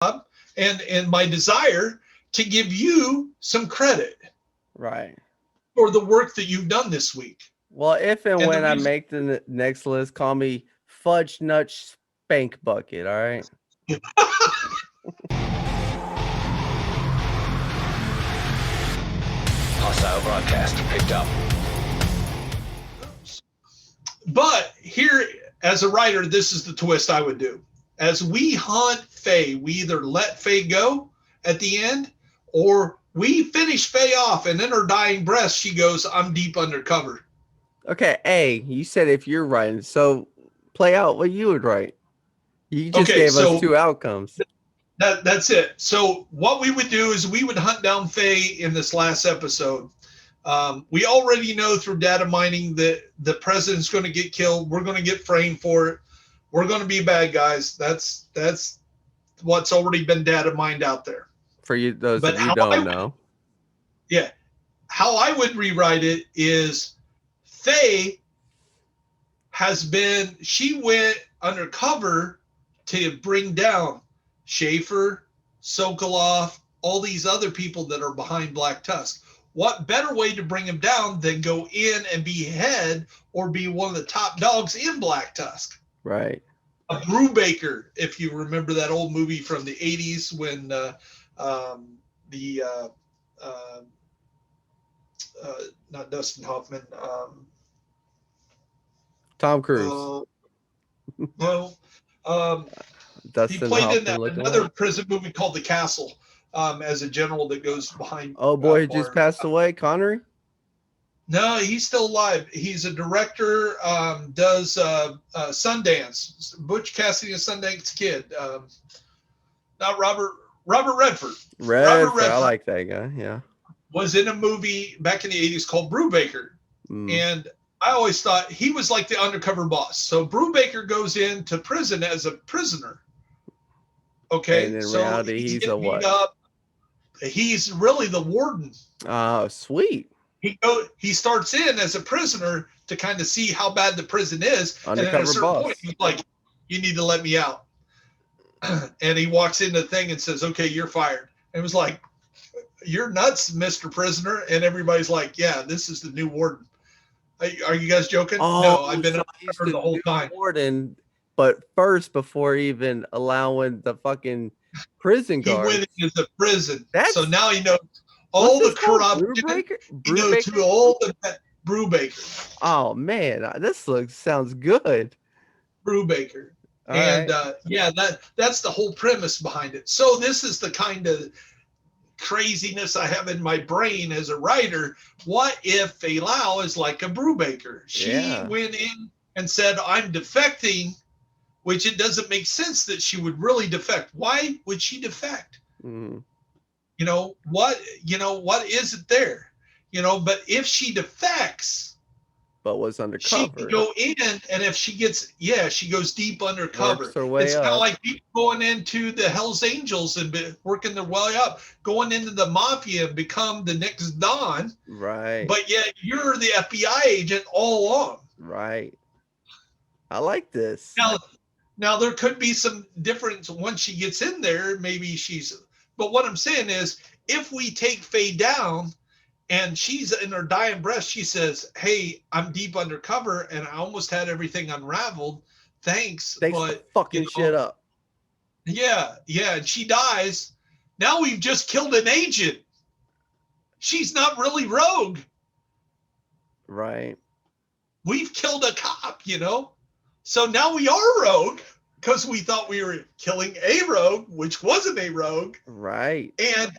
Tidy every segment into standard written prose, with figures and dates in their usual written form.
and my desire to give you some credit Right. for the work that you've done this week. Well, if and And the when I reason, make the next list, call me Fudge Nut Spank Bucket. All right. Hostile broadcast picked up. but here, as a writer, this is the twist I would do. As we hunt Faye, we either let Faye go at the end, or we finish Faye off, and in her dying breath, she goes, "I'm deep undercover." Okay. A, you said if you're writing, so play out what you would write. You just Okay, gave so us two outcomes. that's it. So what we would do is we would hunt down Faye in this last episode. We already know through data mining that the president's going to get killed. We're going to get framed for it. We're going to be bad guys. That's what's already been data mined out there. For you, those But of you how don't know. Yeah. How I would rewrite it is Faye she went undercover to bring down Schaefer, Sokolov, all these other people that are behind Black Tusk. What better way to bring them down than go in and be head or be one of the top dogs in Black Tusk? Right. A Brubaker, if you remember that old movie from the 80s when not Dustin Hoffman. Tom Cruise. No. Dustin He played Hoffman in that looking another like. prison movie called The Castle as a general that goes behind. Oh boy, who just bars. passed away, Connery. No, he's still alive. He's a director. Does Sundance. Butch Cassidy and Sundance Kid. Not Robert Redford. Redford, I like that guy. Yeah. Was in a movie back in the 80s called Brubaker. And I always thought he was like the undercover boss. So Brubaker goes into prison as a prisoner. Okay. And in so reality, he's a what? Up. He's really the warden. Oh, sweet. He starts in as a prisoner to kind of see how bad the prison is. Undercover and at a certain boss. point, he's like, "You need to let me out." And he walks into the thing and says, "Okay, you're fired." And it was like, "You're nuts, Mr. Prisoner." And everybody's like, "Yeah, this is the new warden." Are you guys joking? Oh, no, I've been so undercover the whole time. Warden, but first, before even allowing the fucking prison guards, he went into the prison. That's, so now he knows all the corruption. He knows who all the Brubaker. Oh man, this sounds good. Brubaker. All and right. Yeah, that's the whole premise behind it. So this is the kind of craziness I have in my brain as a writer. What if Faye Lau is like a Brubaker? She went in and said, "I'm defecting," which it doesn't make sense that she would really defect. Why would she defect? What is it there? But if she defects, but was undercover, she can go in, and if she gets, she goes deep undercover. It's kind of like people going into the Hells Angels and working their way up, going into the mafia and become the next Don. Right. But yet you're the FBI agent all along. Right. I like this. Now there could be some difference once she gets in there. Maybe but what I'm saying is, if we take Faye down, and she's in her dying breath, she says, "Hey, I'm deep undercover, and I almost had everything unraveled. Thanks but for fucking shit up." Yeah, and she dies. Now we've just killed an agent. She's not really rogue. Right. We've killed a cop, So now we are rogue because we thought we were killing a rogue, which wasn't a rogue. Right. And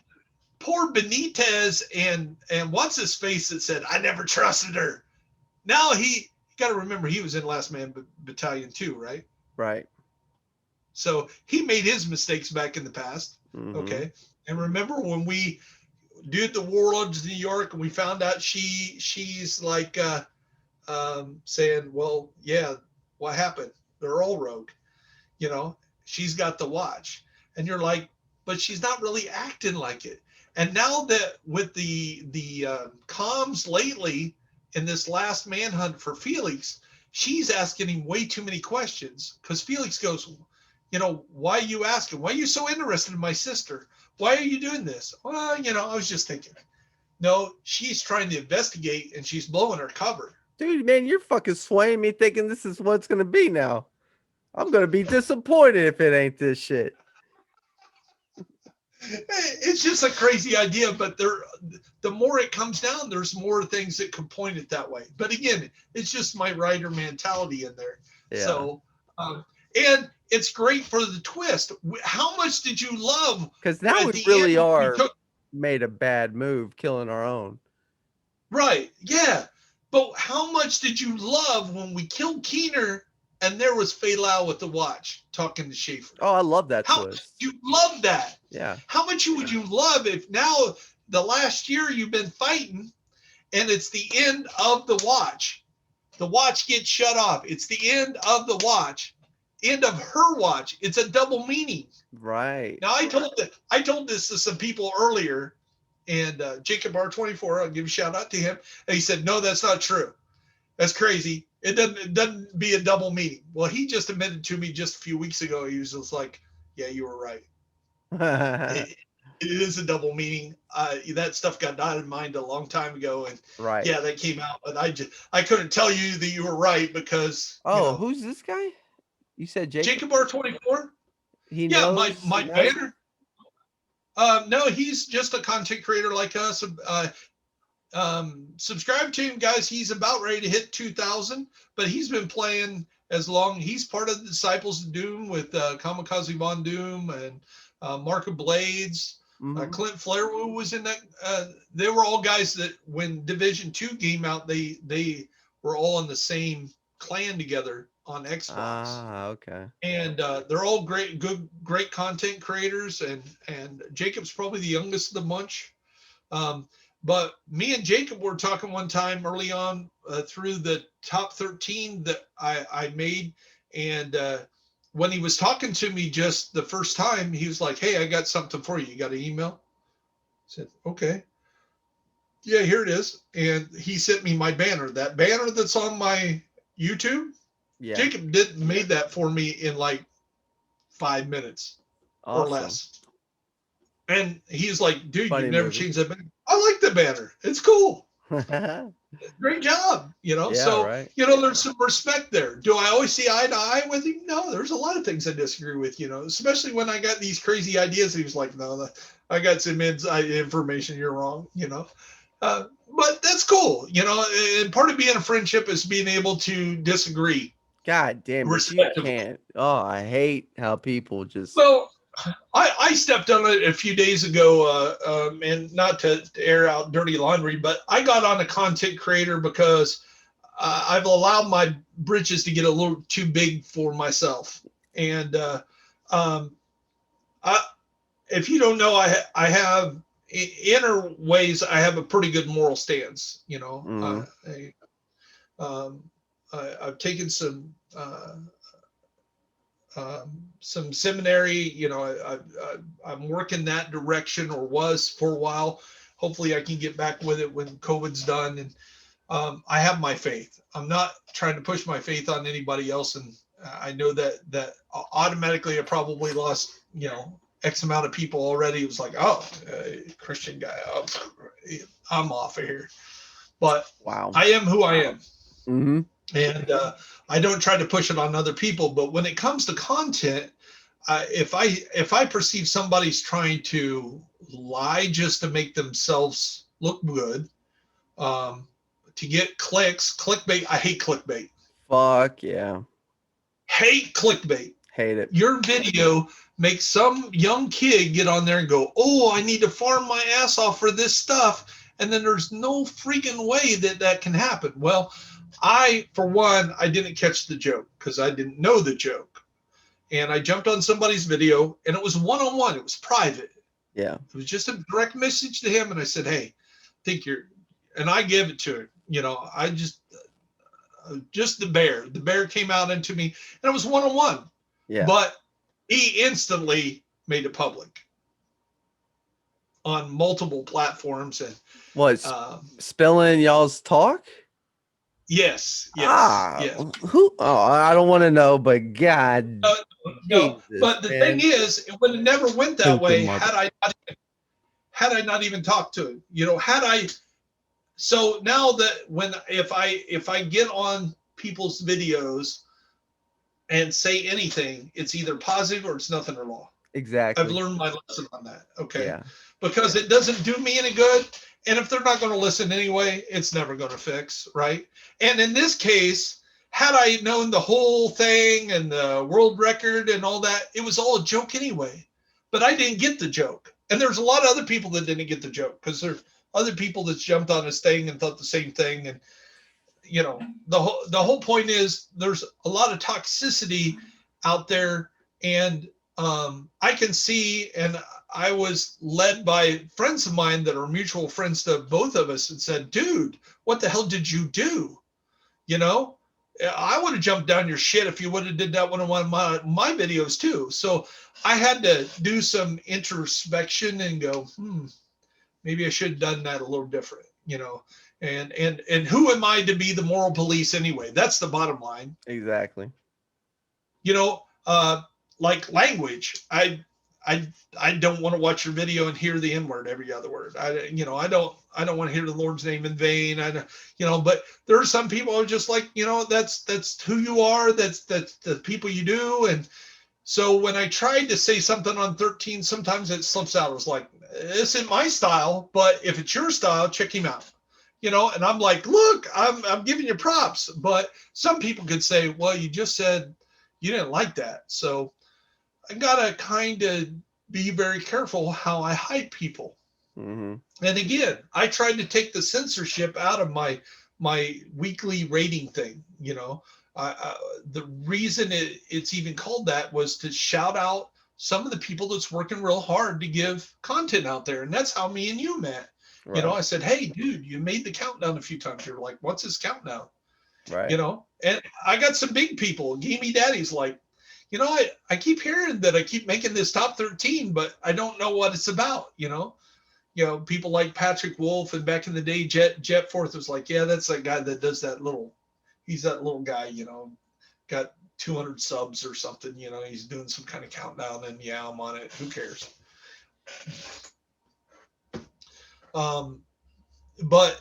poor Benitez and what's his face that said, "I never trusted her." Now you got to remember, he was in Last Man Battalion too, right? Right. So he made his mistakes back in the past. Okay. And remember when we did the Warlords of New York and we found out she's like saying, "Well, yeah, what happened? They're all rogue." She's got the watch. And you're like, but she's not really acting like it. And now that with the comms lately in this last manhunt for Felix, she's asking him way too many questions because Felix goes, why are you asking? Why are you so interested in my sister? Why are you doing this? Well, I was just thinking. No, she's trying to investigate and she's blowing her cover. Dude, man, you're fucking swaying me thinking this is what it's going to be now. I'm going to be disappointed if it ain't this shit. It's just a crazy idea, but the more it comes down, there's more things that could point it that way. But again, it's just my writer mentality in there. Yeah. So, and it's great for the twist. How much did you love? Because now we really are made a bad move killing our own. Right. Yeah. But how much did you love when we killed Keener and there was Feilau with the watch talking to Schaefer? Oh, I love that How twist. you love that? Yeah. How much would you love if now the last year you've been fighting and it's the end of the watch? The watch gets shut off. It's the end of the watch. End of her watch. It's a double meaning. Right. Now I told this to some people earlier, and Jacob R24, I'll give a shout out to him, and he said, "No, that's not true. That's crazy. It doesn't be a double meaning." Well, he just admitted to me just a few weeks ago. He was just like, "Yeah, you were right. it is a double meaning. That stuff got out of mind a long time ago, and right. Yeah, that came out, but I couldn't tell you that you were right because." Who's this guy? You said Jacob R24. He knows my banner. No, he's just a content creator like us. Subscribe to him, guys. He's about ready to hit 2,000, but he's been playing as long. He's part of the Disciples of Doom with Kamikaze Von Doom and Mark of Blades. Mm-hmm. Clint Flairwoo was in that. They were all guys that when Division 2 came out, they were all in the same clan together on Xbox. Ah, okay. And they're all great content creators. And Jacob's probably the youngest of the bunch. But me and Jacob were talking one time early on through the top 13 that I made. And when he was talking to me just the first time, he was like, "Hey, I got something for you. You got an email?" I said, "Okay. Yeah, here it is." And he sent me my banner. That banner that's on my YouTube. Yeah. Jacob made that for me in like 5 minutes or less. And he's like, "Dude, Funny you've never movie. changed that banner." I like the banner. It's cool. Great job. Yeah, so, right. There's some respect there. Do I always see eye to eye with him? No, there's a lot of things I disagree with, especially when I got these crazy ideas. He was like, "No, I got some inside information. You're wrong," but that's cool, and part of being a friendship is being able to disagree. God damn it, you can't. Oh, I hate how people just. Well, I stepped on it a few days ago, and not to air out dirty laundry, but I got on a content creator because I've allowed my britches to get a little too big for myself. And if you don't know, I have inner ways. I have a pretty good moral stance. I've taken some seminary. I'm working that direction, or was for a while. Hopefully I can get back with it when COVID's done. And I have my faith. I'm not trying to push my faith on anybody else. And I know that automatically I probably lost, X amount of people already. It was like, Christian guy, I'm off of here. But wow, I am who I am. Mm-hmm. And I don't try to push it on other people. But when it comes to content, if I perceive somebody's trying to lie just to make themselves look good, to get clicks, clickbait, I hate clickbait. Fuck yeah. Hate clickbait. Hate it. Your video makes some young kid get on there and go, "Oh, I need to farm my ass off for this stuff." And then there's no freaking way that can happen. Well, for one, I didn't catch the joke because I didn't know the joke. And I jumped on somebody's video, and it was one-on-one. It was private. Yeah. It was just a direct message to him. And I said, "Hey, and I gave it to him. I just the bear came out into me, and it was one-on-one. Yeah. But he instantly made it public on multiple platforms. And was spilling y'all's talk? Yes. Yes. Who? Oh, I don't want to know, but God No. Jesus, But the man. thing is, it would have never went that Stupid way mother- had I not even talked to him. You know, had I. So now that if I get on people's videos and say anything, it's either positive or it's nothing at all. Exactly. I've learned my lesson on that. Okay. Yeah. Because it doesn't do me any good. And if they're not going to listen anyway, it's never going to fix. Right. And in this case, had I known the whole thing and the world record and all that, it was all a joke anyway. But I didn't get the joke. And there's a lot of other people that didn't get the joke because there's other people that jumped on this thing and thought the same thing. And, you know, the whole point is there's a lot of toxicity out there. And I can see, and I was led by friends of mine that are mutual friends to both of us and said, dude, what the hell did you do? You know, I would have jumped down your shit if you would have did that one of my videos too. So I had to do some introspection and go, maybe I should have done that a little different, you know, and who am I to be the moral police anyway? That's the bottom line. Exactly. You know, like language, I don't want to watch your video and hear the N-word every other word. I don't want to hear the Lord's name in vain. But there are some people who are just like, you know, that's who you are. That's the people you do. And so when I tried to say something on 13, sometimes it slips out. It was like, this isn't my style, but if it's your style, check him out. You know, and I'm like, look, I'm giving you props. But some people could say, well, you just said you didn't like that. So I gotta kind of be very careful how I hype people. Mm-hmm. And again, I tried to take the censorship out of my weekly rating thing. You know, the reason it's even called that was to shout out some of the people that's working real hard to give content out there, and that's how me and you met. Right. You know, I said, hey, dude, you made the countdown a few times. You're like, what's this countdown? Right. You know, and I got some big people. Gamey Daddy's like, you know, I keep hearing that I keep making this top 13, but I don't know what it's about, you know. People like Patrick Wolf, and back in the day, Jet Forth was like, yeah, that's that guy that does he's that little guy, you know, got 200 subs or something, you know, he's doing some kind of countdown and yeah, I'm on it. Who cares? But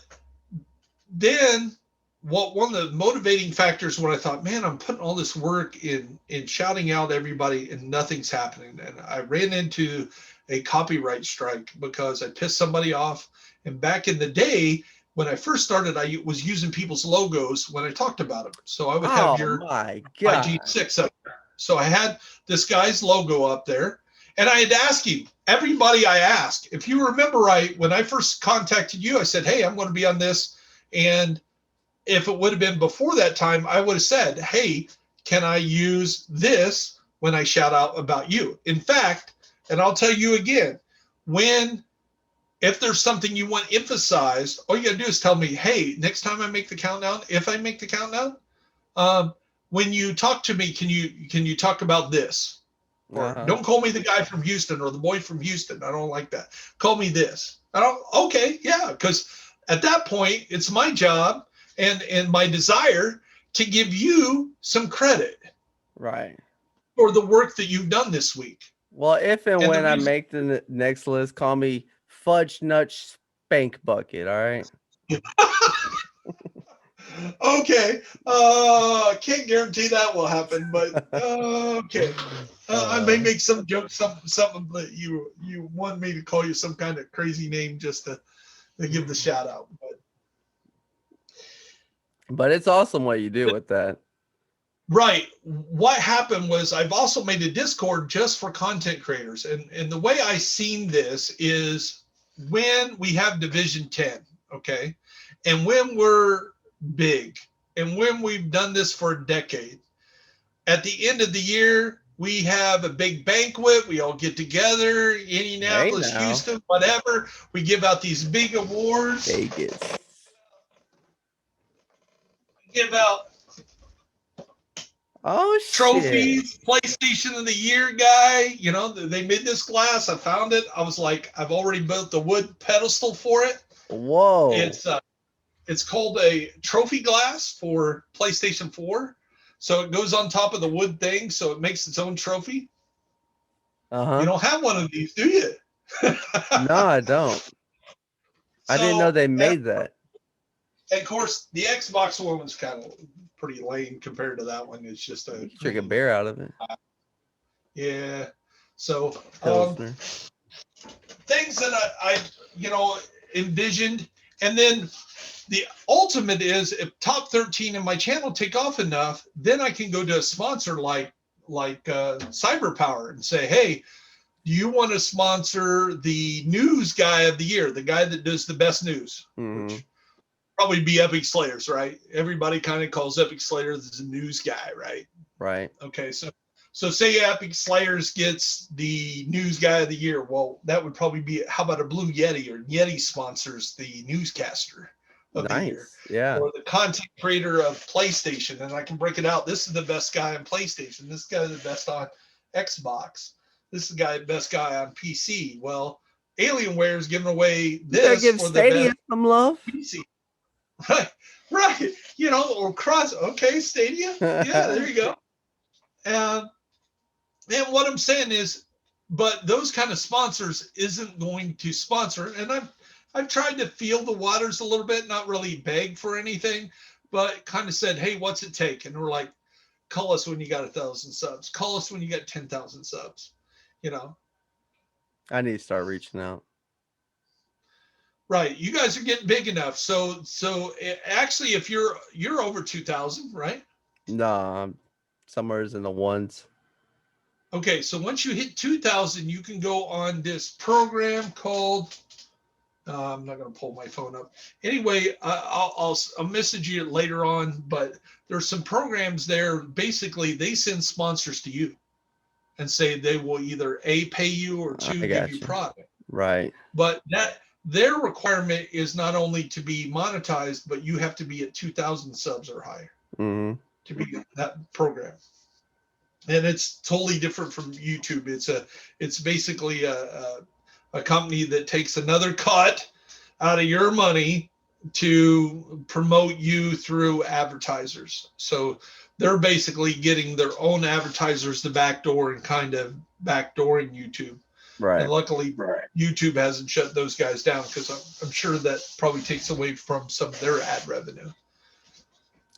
then one of the motivating factors when I thought, man, I'm putting all this work in shouting out everybody and nothing's happening. And I ran into a copyright strike because I pissed somebody off. And back in the day, when I first started, I was using people's logos when I talked about them. So I would have your IG6 up there. So I had this guy's logo up there. And I had asked him, everybody I asked, if you remember right, when I first contacted you, I said, hey, I'm going to be on this. And if it would have been before that time, I would have said, hey, can I use this when I shout out about you? In fact, and I'll tell you again, if there's something you want emphasized, all you got to do is tell me, hey, next time I make the countdown, if I make the countdown, when you talk to me, can you talk about this? Or don't call me the guy from Houston or the boy from Houston. I don't like that. Call me this. Okay, yeah, because at that point, it's my job and my desire to give you some credit. Right. For the work that you've done this week. Well, if and when I make the next list, call me Fudge Nut Spank Bucket, all right? Okay. Can't guarantee that will happen, but okay. I may make some joke, something that you want me to call you some kind of crazy name just to give the shout out. But it's awesome what you do with that. Right. What happened was I've also made a Discord just for content creators. And the way I seen this is when we have Division 10, okay? And when we're big and when we've done this for a decade, at the end of the year, we have a big banquet. We all get together, Indianapolis, Houston, whatever. We give out these big awards. Vegas. Give out trophies, shit. PlayStation of the Year guy. You know, they made this glass. I found it. I was like, I've already built the wood pedestal for it. Whoa. It's called a trophy glass for PlayStation 4. So it goes on top of the wood thing, so it makes its own trophy. Uh-huh. You don't have one of these, do you? No, I don't. I didn't know they made that. And of course, the Xbox one was kind of pretty lame compared to that one. It's just You can drink a beer out of it. Yeah. So Pilsner. things that I envisioned, and then the ultimate is if top 13 in my channel take off enough, then I can go to a sponsor like CyberPower and say, hey, do you want to sponsor the news guy of the year, the guy that does the best news? Mm-hmm. Which probably be Epic Slayers, right? Everybody kind of calls Epic Slayers the news guy, right? Right. Okay, so say Epic Slayers gets the news guy of the year. Well, that would probably be, how about a Blue Yeti, or Yeti sponsors the newscaster of the year? Yeah. Or the content creator of PlayStation, and I can break it out. This is the best guy on PlayStation. This guy is the best on Xbox. This is the best guy on PC. Well, Alienware is giving away this give for Stadia the best some love. PC. Right. Or cross. Okay, Stadia. Yeah, there you go. And what I'm saying is, but those kind of sponsors isn't going to sponsor. And I've tried to feel the waters a little bit, not really beg for anything, but kind of said, hey, what's it take? And we're like, call us when you got 1,000 subs. Call us when you got 10,000 subs. I need to start reaching out. Right. You guys are getting big enough. So actually, if you're over 2,000, right? No, I'm somewhere in the ones. Okay. So once you hit 2,000, you can go on this program called, I'm not going to pull my phone up. Anyway, I'll message you later on, but there's some programs there. Basically, they send sponsors to you and say they will either A, pay you, or 2, give you product. Right. But their requirement is not only to be monetized, but you have to be at 2,000 subs or higher to be in that program. And it's totally different from YouTube. It's basically a company that takes another cut out of your money to promote you through advertisers. So they're basically getting their own advertisers the back door and kind of backdooring YouTube. Right. And luckily, YouTube hasn't shut those guys down, because I'm sure that probably takes away from some of their ad revenue.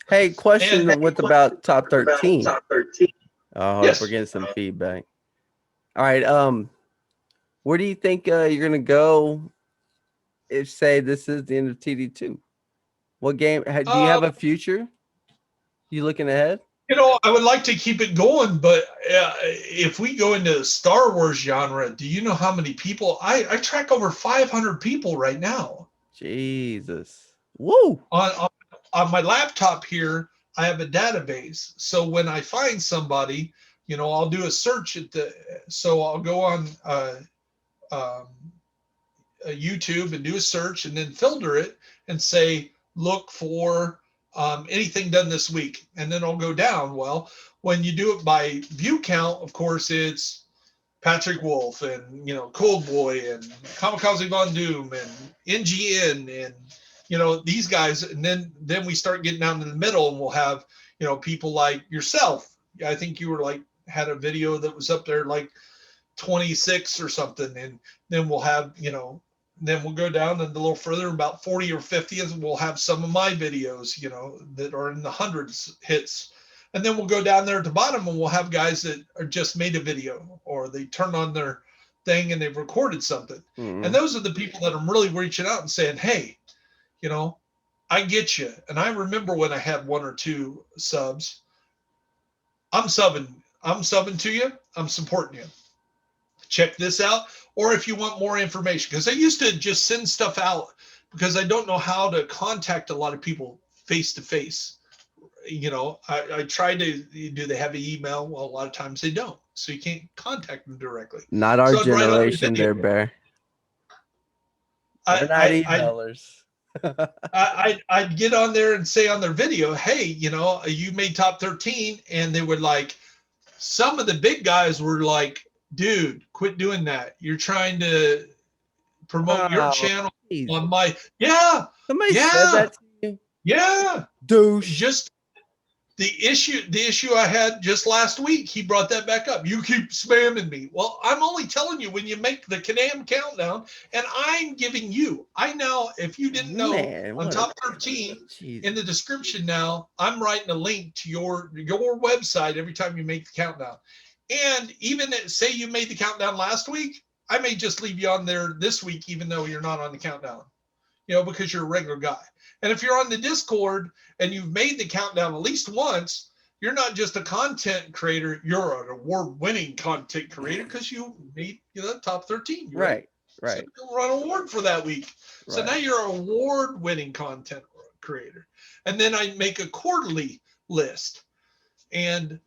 Hey, question about top 13. Top 13. Oh, yes. We're getting some feedback. All right. Where do you think you're going to go if, say, this is the end of TD2? What game? Do you have a future? You looking ahead? I would like to keep it going, but if we go into the Star Wars genre, do you know how many people? I track over 500 people right now. Jesus. Woo! On my laptop here, I have a database. So when I find somebody, I'll do a search so I'll go on YouTube and do a search, and then filter it and say, look for anything done this week, and then I'll go down. Well, when you do it by view count, of course, it's Patrick Wolf and Cold Boy and Kamikaze Von Doom and NGN and these guys, and then we start getting down in the middle, and we'll have people like yourself. I think you were had a video that was up there 26 or something, and then we'll have then we'll go down and a little further, about 40 or 50, and we'll have some of my videos, that are in the hundreds hits. And then we'll go down there at the bottom, and we'll have guys that are just made a video, or they turn on their thing and they've recorded something. Mm-hmm. And those are the people that I'm really reaching out and saying, hey, I get you. And I remember when I had 1 or 2 subs, I'm subbing to you. I'm supporting you. Check this out. Or if you want more information, because I used to just send stuff out because I don't know how to contact a lot of people face to face. I try to, do they have an email? Well, a lot of times they don't. So you can't contact them directly. Not our generation there, Bear. We're not emailers. I'd get on there and say on their video, hey, you made top 13. And they would some of the big guys were like, dude, quit doing that. You're trying to promote your channel on my, Somebody said that to you? Yeah. Douche. Just The issue I had just last week, he brought that back up. You keep spamming me. Well, I'm only telling you when you make the Canam countdown, and I'm giving you. I now, if you didn't know, on top 13 in the description now, I'm writing a link to your website every time you make the countdown. And even say you made the countdown last week, I may just leave you on there this week, even though you're not on the countdown, because you're a regular guy. And if you're on the Discord and you've made the countdown at least once, you're not just a content creator, you're an award-winning content creator because you made the top 13. Right. So you'll run an award for that week. Right. So now you're an award-winning content creator. And then I make a quarterly list. And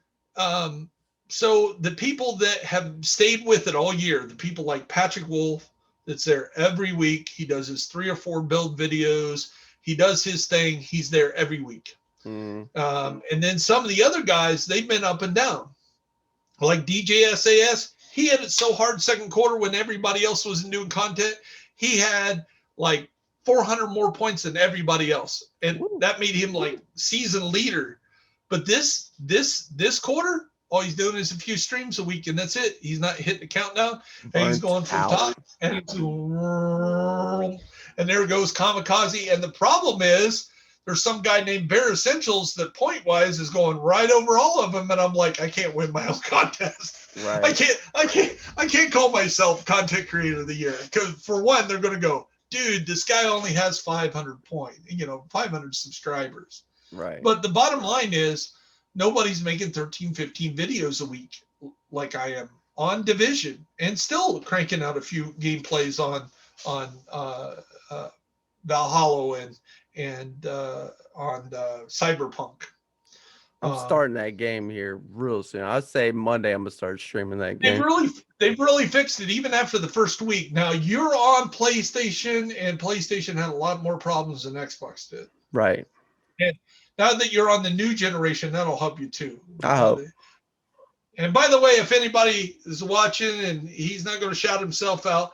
so the people that have stayed with it all year, the people like Patrick Wolf, that's there every week. He does his 3 or 4 build videos. He does his thing. He's there every week. And then some of the other guys, they've been up and down. Like DJ SAS, he had it so hard second quarter when everybody else wasn't doing content. He had like 400 more points than everybody else. And that made him like season leader. But this quarter, all he's doing is a few streams a week, and that's it. He's not hitting the countdown. And he's going from top. And there goes Kamikaze. And the problem is there's some guy named Bear Essentials that point-wise is going right over all of them. And I'm like, I can't win my own contest. Right. I can't call myself content creator of the year. Because for one, they're going to go, dude, this guy only has 500 subscribers. Right. But the bottom line is nobody's making 13, 15 videos a week like I am on Division and still cranking out a few gameplays on Valhalla and on Cyberpunk. I'm starting that game here real soon. I'd say Monday I'm gonna start streaming that game. They've really fixed it even after the first week. Now you're on PlayStation, and PlayStation had a lot more problems than Xbox did. Right. And now that you're on the new generation, that'll help you too. I hope. And by the way, if anybody is watching and he's not going to shout himself out,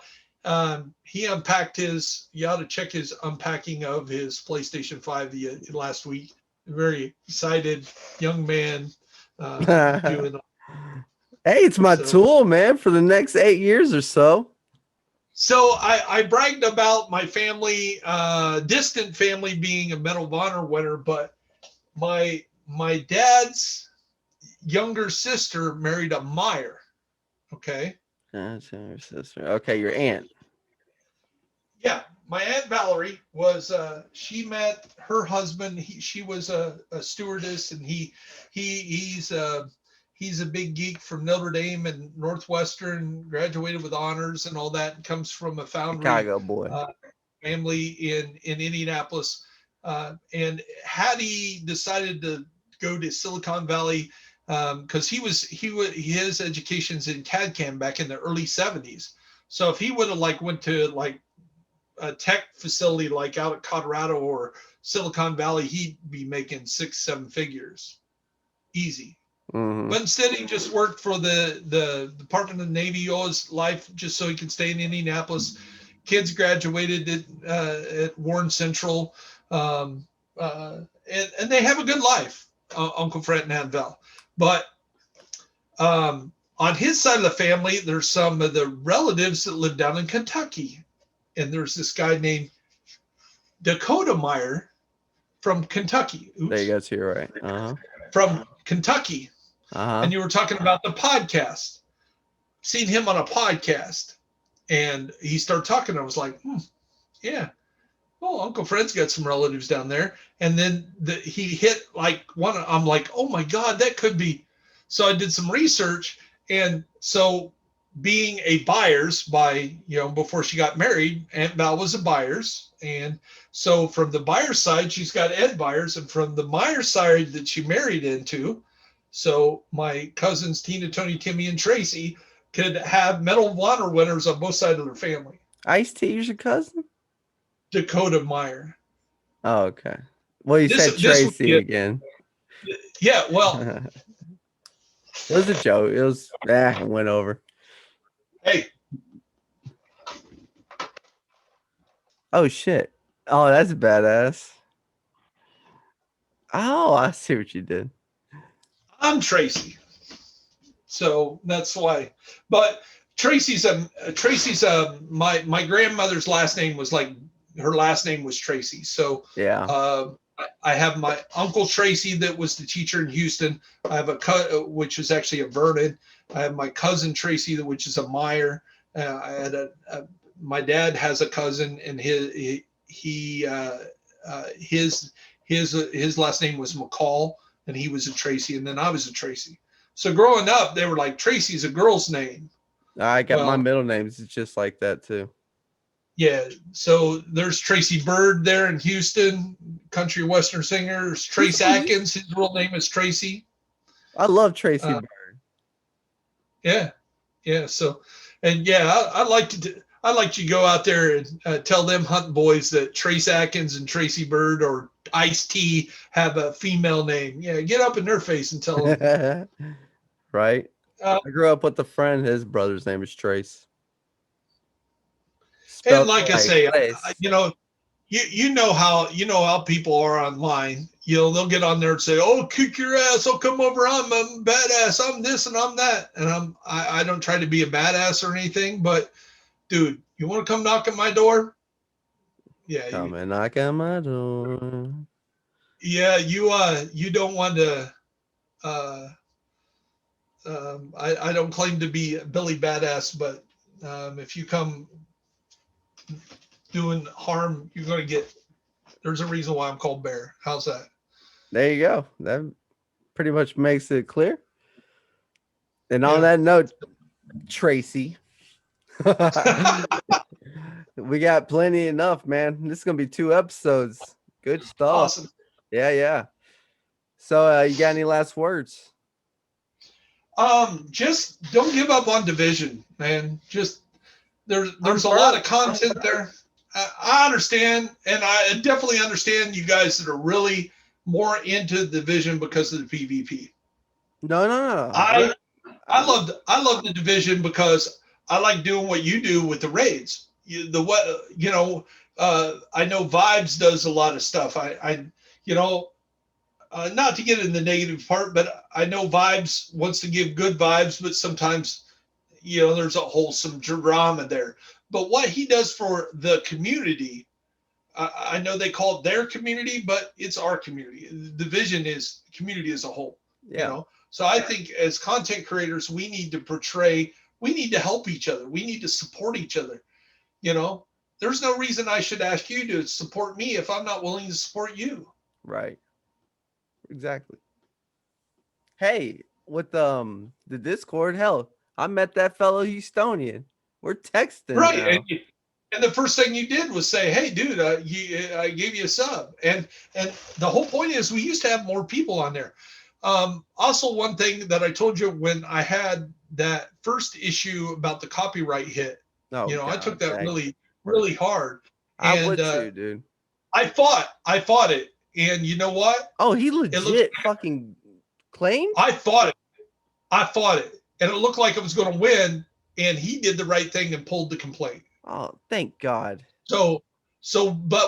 he unpacked you ought to check his unpacking of his PlayStation 5 last week. A very excited young man doing. Hey, it's my tool, man, for the next 8 years or so. So I bragged about my family, distant family, being a Medal of Honor winner, but my dad's younger sister married a Meyer. Okay. That's your sister. Okay, your aunt. Yeah, my Aunt Valerie was. She met her husband. She was a stewardess, and he's a big geek from Notre Dame and Northwestern. Graduated with honors and all that, and comes from a foundry Chicago boy family in Indianapolis. And Hattie decided to go to Silicon Valley because his education's in CAD/CAM back in the early 70s. So if he would have went to a tech facility like out at Colorado or Silicon Valley, he'd be making 6-7 figures, easy. Mm-hmm. But instead, he just worked for the Department of the Navy all his life just so he could stay in Indianapolis. Kids graduated at Warren Central, and they have a good life, Uncle Fred and Aunt Val. But on his side of the family, there's some of the relatives that live down in Kentucky. And there's this guy named Dakota Meyer from Kentucky. Oops. There you go, so you're right. Uh-huh. From Kentucky. Uh-huh. And you were talking about the podcast. Seen him on a podcast. And he started talking. I was like, yeah. Oh, Uncle Fred's got some relatives down there. And then he hit one. I'm like, oh my God, that could be. So I did some research. And so being a Byers before she got married, Aunt Val was a Byers. And so from the Byers side, she's got Ed Byers. And from the Myers side that she married into, so my cousins, Tina, Tony, Timmy, and Tracy could have Medal of Honor winners on both sides of their family. Ice-T is your cousin? Dakota Meyer. Oh, okay. Well, you said Tracy again. Yeah, well. It was a joke. It was, it went over. Hey. Oh, shit. Oh, that's badass. Oh, I see what you did. I'm Tracy. So that's why. But Tracy's my grandmother's last name was like, her last name was Tracy. So Yeah. I have my uncle Tracy that was the teacher in Houston. I have which is actually a Vernon. I have my cousin Tracy, which is a Meyer. I had my dad has a cousin, and his last name was McCall, and he was a Tracy, and then I was a Tracy. So growing up, they were like, Tracy's a girl's name. I got my middle names. It's just like that too. Yeah. So there's Tracy Bird there in Houston, country western singer. There's Trace Atkins. His real name is Tracy. I love Tracy Bird. Yeah. Yeah. So, and yeah, I'd like to go out there and tell them hunting boys that Trace Atkins and Tracy Bird or Ice-T have a female name. Yeah. Get up in their face and tell them. Right. I grew up with a friend. His brother's name is Trace. And like I say, you know how people are online. They'll get on there and say, "Oh, kick your ass! I'll come over. I'm a badass. I'm this and I'm that." And I don't try to be a badass or anything, but dude, you want to come knock at my door? Yeah, come and knock at my door. Yeah, you don't want to. I don't claim to be Billy Badass, but if you come doing harm, you're going to get. There's a reason why I'm called Bear. How's that? There you go. That pretty much makes it clear. And on that note, Tracy, we got plenty enough, man. This is gonna be 2 episodes. Good stuff. Awesome. Yeah. So, you got any last words? Just don't give up on Division, man. Just there's a lot of content there. I understand, and I definitely understand you guys that are really more into the Division because of the PvP. No. I love the Division because I like doing what you do with the raids. I know Vibes does a lot of stuff. Not to get in the negative part, but I know Vibes wants to give good vibes, but sometimes, there's a wholesome drama there. But what he does for the community, I know they call it their community, but it's our community. The vision is community as a whole. Yeah. So I think as content creators, we need to help each other. We need to support each other. There's no reason I should ask you to support me if I'm not willing to support you. Right. Exactly. Hey, with the Discord, hell, I met that fellow Houstonian. We're texting. Right. And the first thing you did was say, "Hey, dude, I gave you a sub." And the whole point is we used to have more people on there. Also, one thing that I told you when I had that first issue about the copyright hit, I took that really, really hard. I would too, dude. I fought it. And you know what? Oh, he legit fucking claimed? I fought it. And it looked like I was going to win. And he did the right thing and pulled the complaint. Oh, thank God. But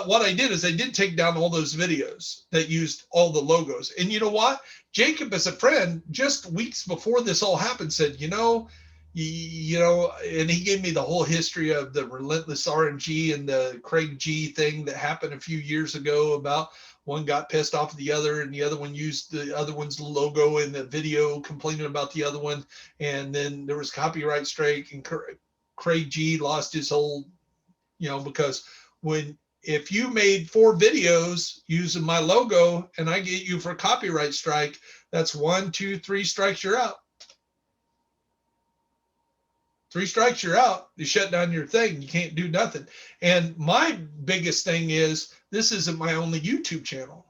what I did is I did take down all those videos that used all the logos. And you know what? Jacob, as a friend, just weeks before this all happened, said, and he gave me the whole history of the Relentless RNG and the Craig G thing that happened a few years ago about one got pissed off at the other and the other one used the other one's logo in the video complaining about the other one. And then there was copyright strike and Craig G lost his whole, because if you made 4 videos using my logo and I get you for a copyright strike, that's 1, 2, 3 strikes, you're out. 3 strikes, you're out. You shut down your thing. You can't do nothing. And my biggest thing is this isn't my only YouTube channel.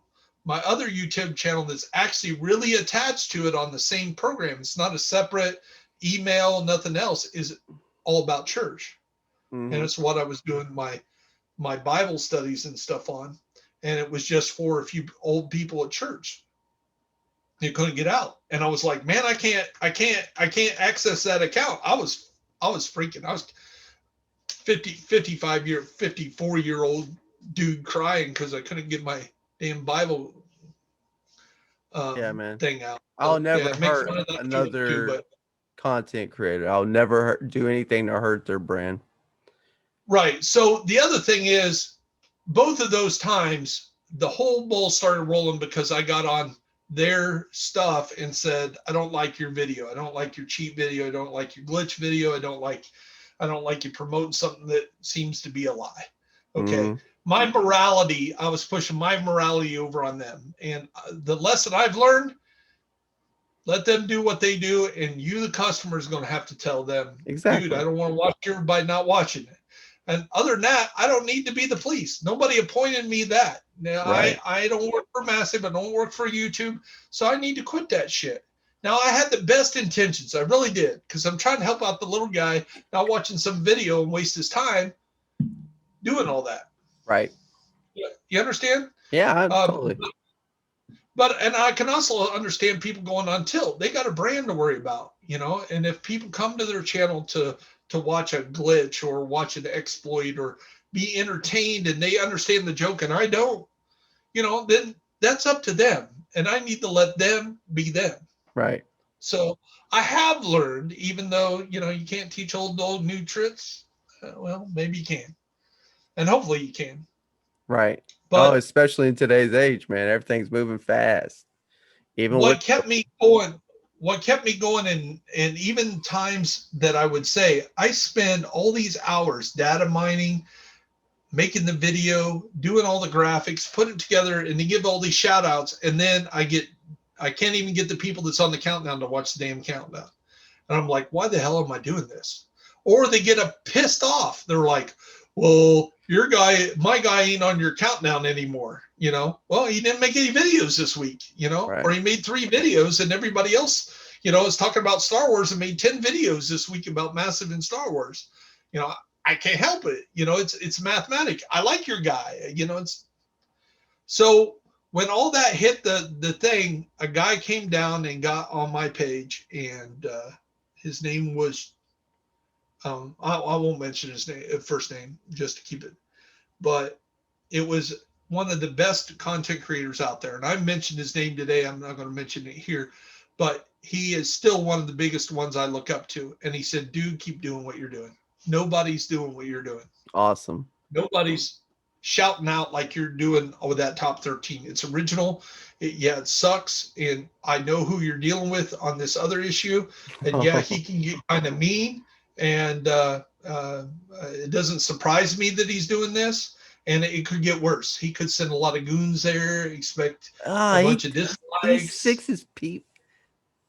My other YouTube channel that's actually really attached to it on the same program. It's not a separate email, nothing else, is all about church. Mm-hmm. And it's what I was doing my Bible studies and stuff on. And it was just for a few old people at church. They couldn't get out. And I was like, man, I can't access that account. I was freaking. I was 54-year-old dude crying because I couldn't get my damn Bible man. thing out. I'll So, never make hurt fun of that another too, but content creator. I'll never do anything to hurt their brand. right. So the other thing is, both of those times, the whole ball started rolling because I got on their stuff and said, I don't like your video. I don't like your cheat video. I don't like your glitch video. I don't like you promoting something that seems to be a lie. Okay. My morality, I was pushing my morality over on them. And the lesson I've learned, let them do what they do. And you, the customer, is going to have to tell them, Exactly. dude, I don't want to watch everybody not watching it. And other than that, I don't need to be the police. Nobody appointed me that. Now, Right. I don't work for Massive. I don't work for YouTube. So I need to quit that shit. Now, I had the best intentions. I really did. Because I'm trying to help out the little guy, not watching some video and waste his time doing all that. Right. You understand? Yeah, totally. But I can also understand people going on tilt. They got a brand to worry about, and if people come to their channel to watch a glitch or watch an exploit or be entertained and they understand the joke and I don't, then that's up to them. And I need to let them be them. Right. So I have learned, even though, you can't teach old new tricks. Well, maybe you can. And hopefully you can. Right. But especially in today's age, man, everything's moving fast. Even what kept me going and even times that I would say I spend all these hours data mining, making the video, doing all the graphics, put it together, and they give all these shout outs. And then I can't even get the people that's on the countdown to watch the damn countdown. And I'm like, why the hell am I doing this? Or they get pissed off. They're like, well, my guy ain't on your countdown anymore. Well, he didn't make any videos this week, Right. Or he made 3 videos and everybody else, is talking about Star Wars and made 10 videos this week about Massive and Star Wars. I can't help it. It's mathematic. I like your guy, so when all that hit the thing, a guy came down and got on my page and his name was, I won't mention his first name just to keep it, but it was one of the best content creators out there. And I mentioned his name today. I'm not going to mention it here, but he is still one of the biggest ones I look up to. And he said, dude, keep doing what you're doing. Nobody's doing what you're doing. Awesome. Nobody's shouting out like you're doing with that top 13. It's original. It sucks. And I know who you're dealing with on this other issue. And yeah, he can get kind of mean. And it doesn't surprise me that he's doing this. And it could get worse. He could send a lot of goons there, expect a bunch of dislikes. He sixes people.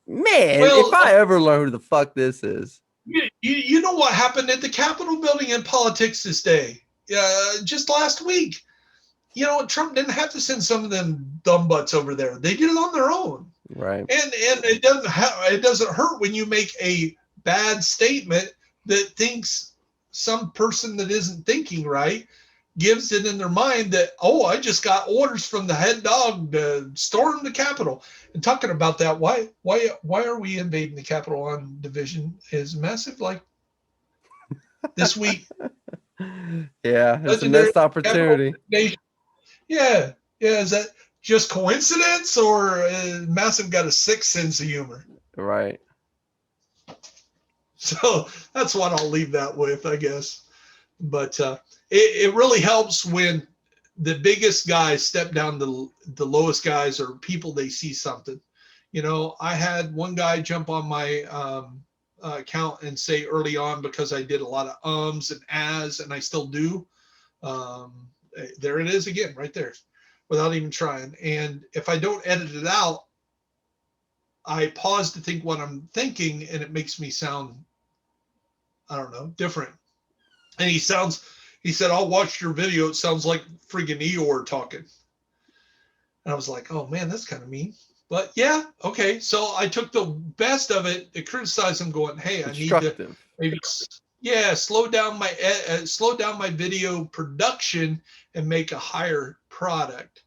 Man, Well, if I ever learn who the fuck this is. You know what happened at the Capitol building in politics this day? Just last week. Trump didn't have to send some of them dumb butts over there. They did it on their own. Right. And it doesn't hurt when you make a bad statement that thinks some person that isn't thinking right gives it in their mind that, I just got orders from the head dog to storm the Capitol. And talking about that, why are we invading the Capitol on division is massive? Like this week. Yeah, it's a missed opportunity. Yeah. Is that just coincidence or Massive got a 6th sense of humor? Right. So that's what I'll leave that with, I guess. But it really helps when the biggest guys step down to the lowest guys or people they see something. I had one guy jump on my account and say early on, because I did a lot of ums and ahs, and I still do. There it is again, right there, without even trying. And if I don't edit it out, I pause to think what I'm thinking, and it makes me sound, I don't know, different. And he said, I'll watch your video. It sounds like freaking Eeyore talking. And I was like, oh man, that's kind of mean. But yeah, okay. So I took the best of it to criticize him, going, hey, I need to maybe, slow down my video production and make a higher product.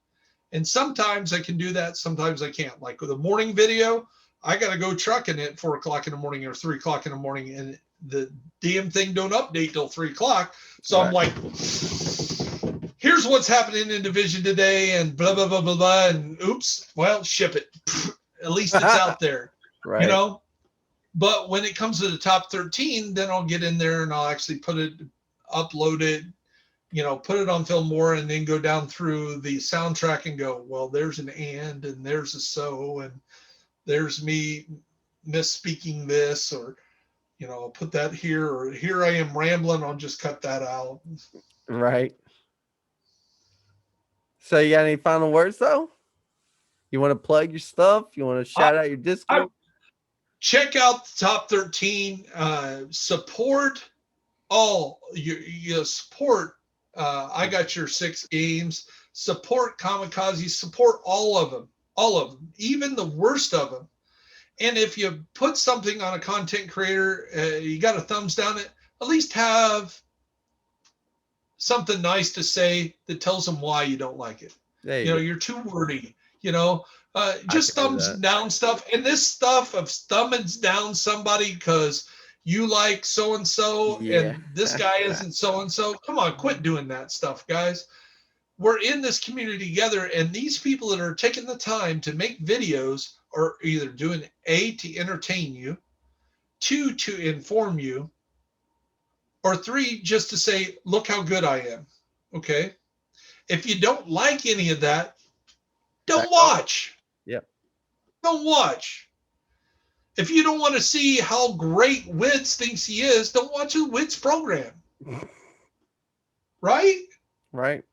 And sometimes I can do that. Sometimes I can't. Like with a morning video, I got to go trucking at 4 o'clock in the morning or 3 o'clock in the morning. And the damn thing don't update till 3 o'clock. So right. I'm like, here's what's happening in division today and blah, blah, blah, blah, blah. And oops, well, ship it. At least it's out there, Right. you know? But when it comes to the top 13, then I'll get in there and I'll actually upload it, you know, put it on Fillmore and then go down through the soundtrack and go, well, there's an and there's a so, and there's me misspeaking this, or, you know, I'll put that here, or here I am rambling. I'll just cut that out. Right. So you got any final words though? You want to plug your stuff? You want to shout out your Discord? Check out the top 13. Support all you support. I got your 6 games. Support Kamikaze. Support all of them, even the worst of them. And if you put something on a content creator, you got a thumbs down it. At least have something nice to say that tells them why you don't like it. You know, you're too wordy. You know, just thumbs down stuff. And this stuff of thumbing down somebody because you like so and so and this guy isn't so and so. Come on, quit doing that stuff, guys. We're in this community together, and these people that are taking the time to make videos are either doing A, to entertain you, 2, to inform you, or 3, just to say, look how good I am. Okay. If you don't like any of that, don't watch. Yep. Don't watch. If you don't want to see how great Witz thinks he is, don't watch a Witz program. Right? Right.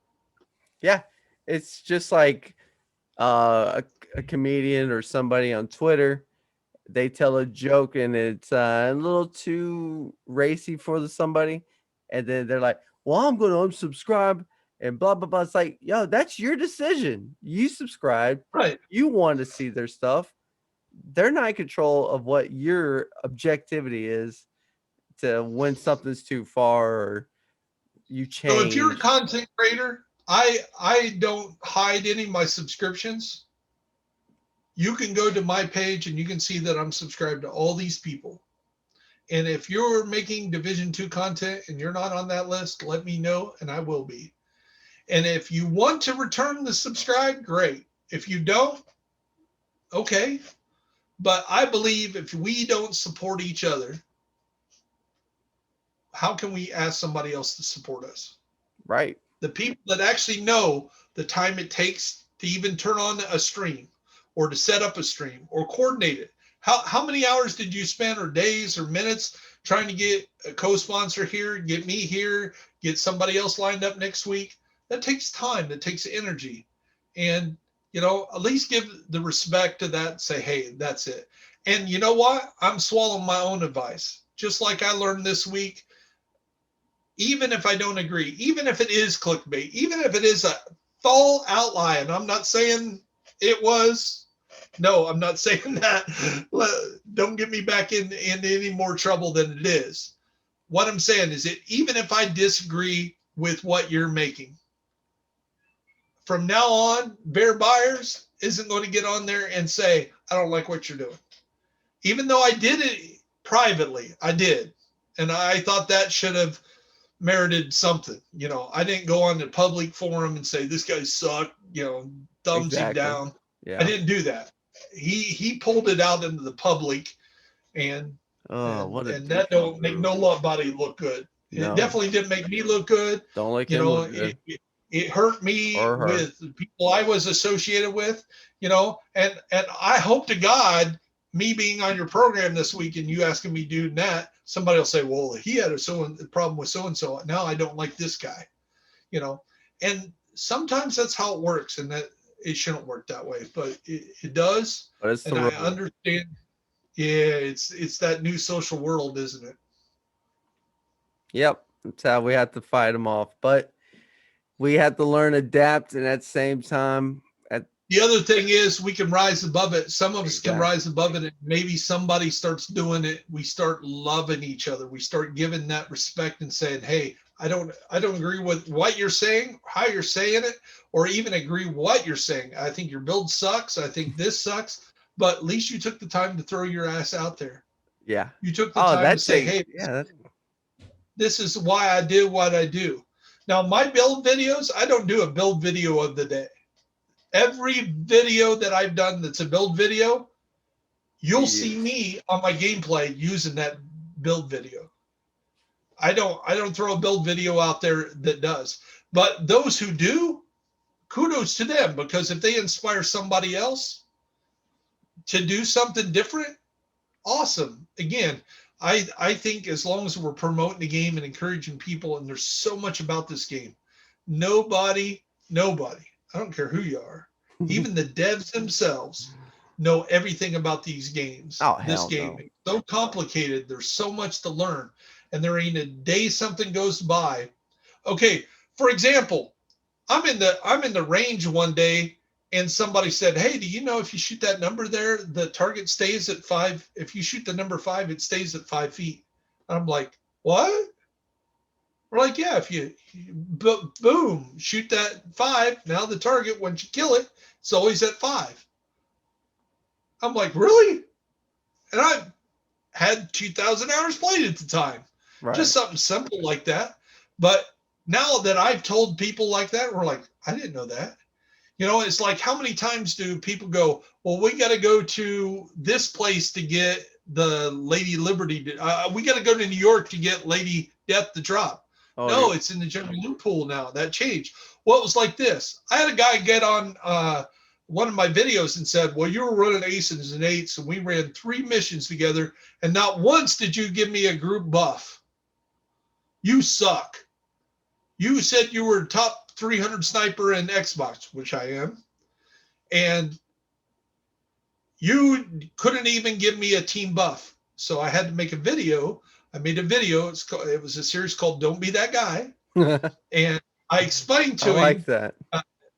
Yeah. It's just like a comedian or somebody on Twitter. They tell a joke and it's a little too racy for somebody. And then they're like, well, I'm going to unsubscribe and blah, blah, blah. It's like, yo, that's your decision. You subscribe. Right. You want to see their stuff. They're not in control of what your objectivity is to when something's too far or you change. So if you're a content creator, I don't hide any of my subscriptions. You can go to my page and you can see that I'm subscribed to all these people. And if you're making Division 2 content and you're not on that list, let me know and I will be. And if you want to return the subscribe, great. If you don't, okay. But I believe if we don't support each other, how can we ask somebody else to support us? Right. The people that actually know the time it takes to even turn on a stream or to set up a stream or coordinate it. How many hours did you spend or days or minutes trying to get a co-sponsor here, get me here, get somebody else lined up next week? That takes time. That takes energy. And, you know, at least give the respect to that. Say, hey, that's it. And you know what? I'm swallowing my own advice. Just like I learned this week, even if I don't agree, even if it is clickbait, even if it is a full outline, and I'm not saying it was, no, I'm not saying that. Don't get me back into any more trouble than it is. What I'm saying is that even if I disagree with what you're making, from now on, Bear Byers isn't going to get on there and say, I don't like what you're doing. Even though I did it privately, I did. And I thought that should have merited something. You know, I didn't go on the public forum and say, this guy sucked, you know, thumbs him down. Yeah. I didn't do that. He pulled it out into the public and that don't make nobody look good. No. It definitely didn't make me look good. Don't like you know, it hurt me with people I was associated with, you know, and I hope to God, me being on your program this week and you asking me doing that, somebody will say, well, he had a problem with so-and-so. Now I don't like this guy, you know, and sometimes that's how it works and that it shouldn't work that way, but it does. But it's and I understand. Yeah. It's that new social world, isn't it? Yep. That's how we have to fight them off, but we have to learn, adapt. And at the same time, the other thing is we can rise above it. Some of us can rise above it. And maybe somebody starts doing it. We start loving each other. We start giving that respect and saying, hey, I don't agree with what you're saying, how you're saying it, or even agree what you're saying. I think your build sucks. I think this sucks. But at least you took the time to throw your ass out there. Yeah. You took the time to say, hey, this is why I do what I do. Now, my build videos, I don't do a build video of the day. Every video that I've done that's a build video, you'll see me on my gameplay using that build video. I don't throw a build video out there that does. But those who do, kudos to them, because if they inspire somebody else to do something different, awesome. Again, I think as long as we're promoting the game and encouraging people, and there's so much about this game, nobody, I don't care who you are, even the devs themselves know everything about these games. This game is so complicated. There's so much to learn, and there ain't a day something goes by. Okay, for example, I'm in the range one day, and somebody said, "Hey, do you know if you shoot that number there, the target stays at 5? If you shoot the number 5, it stays at 5 feet." And I'm like, "What?" We're like, "Yeah, if you boom, shoot that 5, now the target, once you kill it, it's always at 5. I'm like, "Really?" And I had 2,000 hours played at the time. Right. Just something simple like that. But now that I've told people like that, we're like, "I didn't know that." You know, it's like, how many times do people go, "Well, we got to go to this place to get the Lady Liberty. We got to go to New York to get Lady Death to drop." Oh, no, yeah. It's in the general loot pool now. That changed. Well, it was like this. I had a guy get on one of my videos and said, "Well, you were running aces and eights, and we ran 3 missions together, and not once did you give me a group buff. You suck. You said you were top 300 sniper in Xbox," which I am, "and you couldn't even give me a team buff." So I had to make a video. I made a video. It was a series called "Don't Be That Guy," and I explained to him. I like that.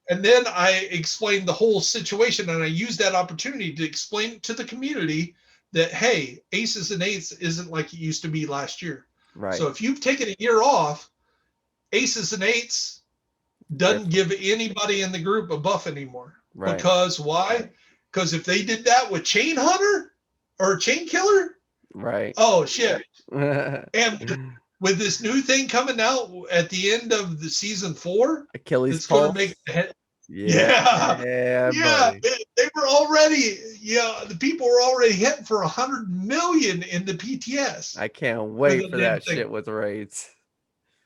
And then I explained the whole situation, and I used that opportunity to explain to the community that, hey, aces and eights isn't like it used to be last year. Right. So if you've taken a year off, aces and eights doesn't give anybody in the group a buff anymore. Right. Because why? Because if they did that with Chain Hunter or Chain Killer, right? Oh shit! And with this new thing coming out at the end of the season 4, Achilles it's going to make yeah. They were already, the people were already hitting for 100 million in the PTS. I can't wait for that shit with raids.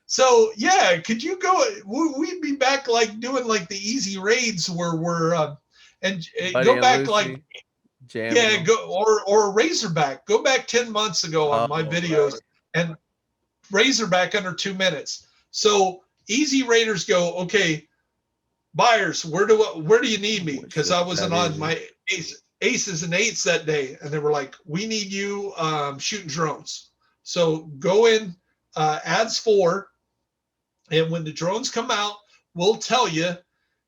So yeah, could you go? We'd be back like doing like the easy raids where we're go back Lucy, like or Razorback. Go back 10 months ago on my videos and Razorback under 2 minutes. So easy raiders go, "Okay, Byers, where do you need me?" Because I wasn't on my aces and eights that day, and they were like, "We need you shooting drones." So go in ads 4. And when the drones come out, we'll tell you,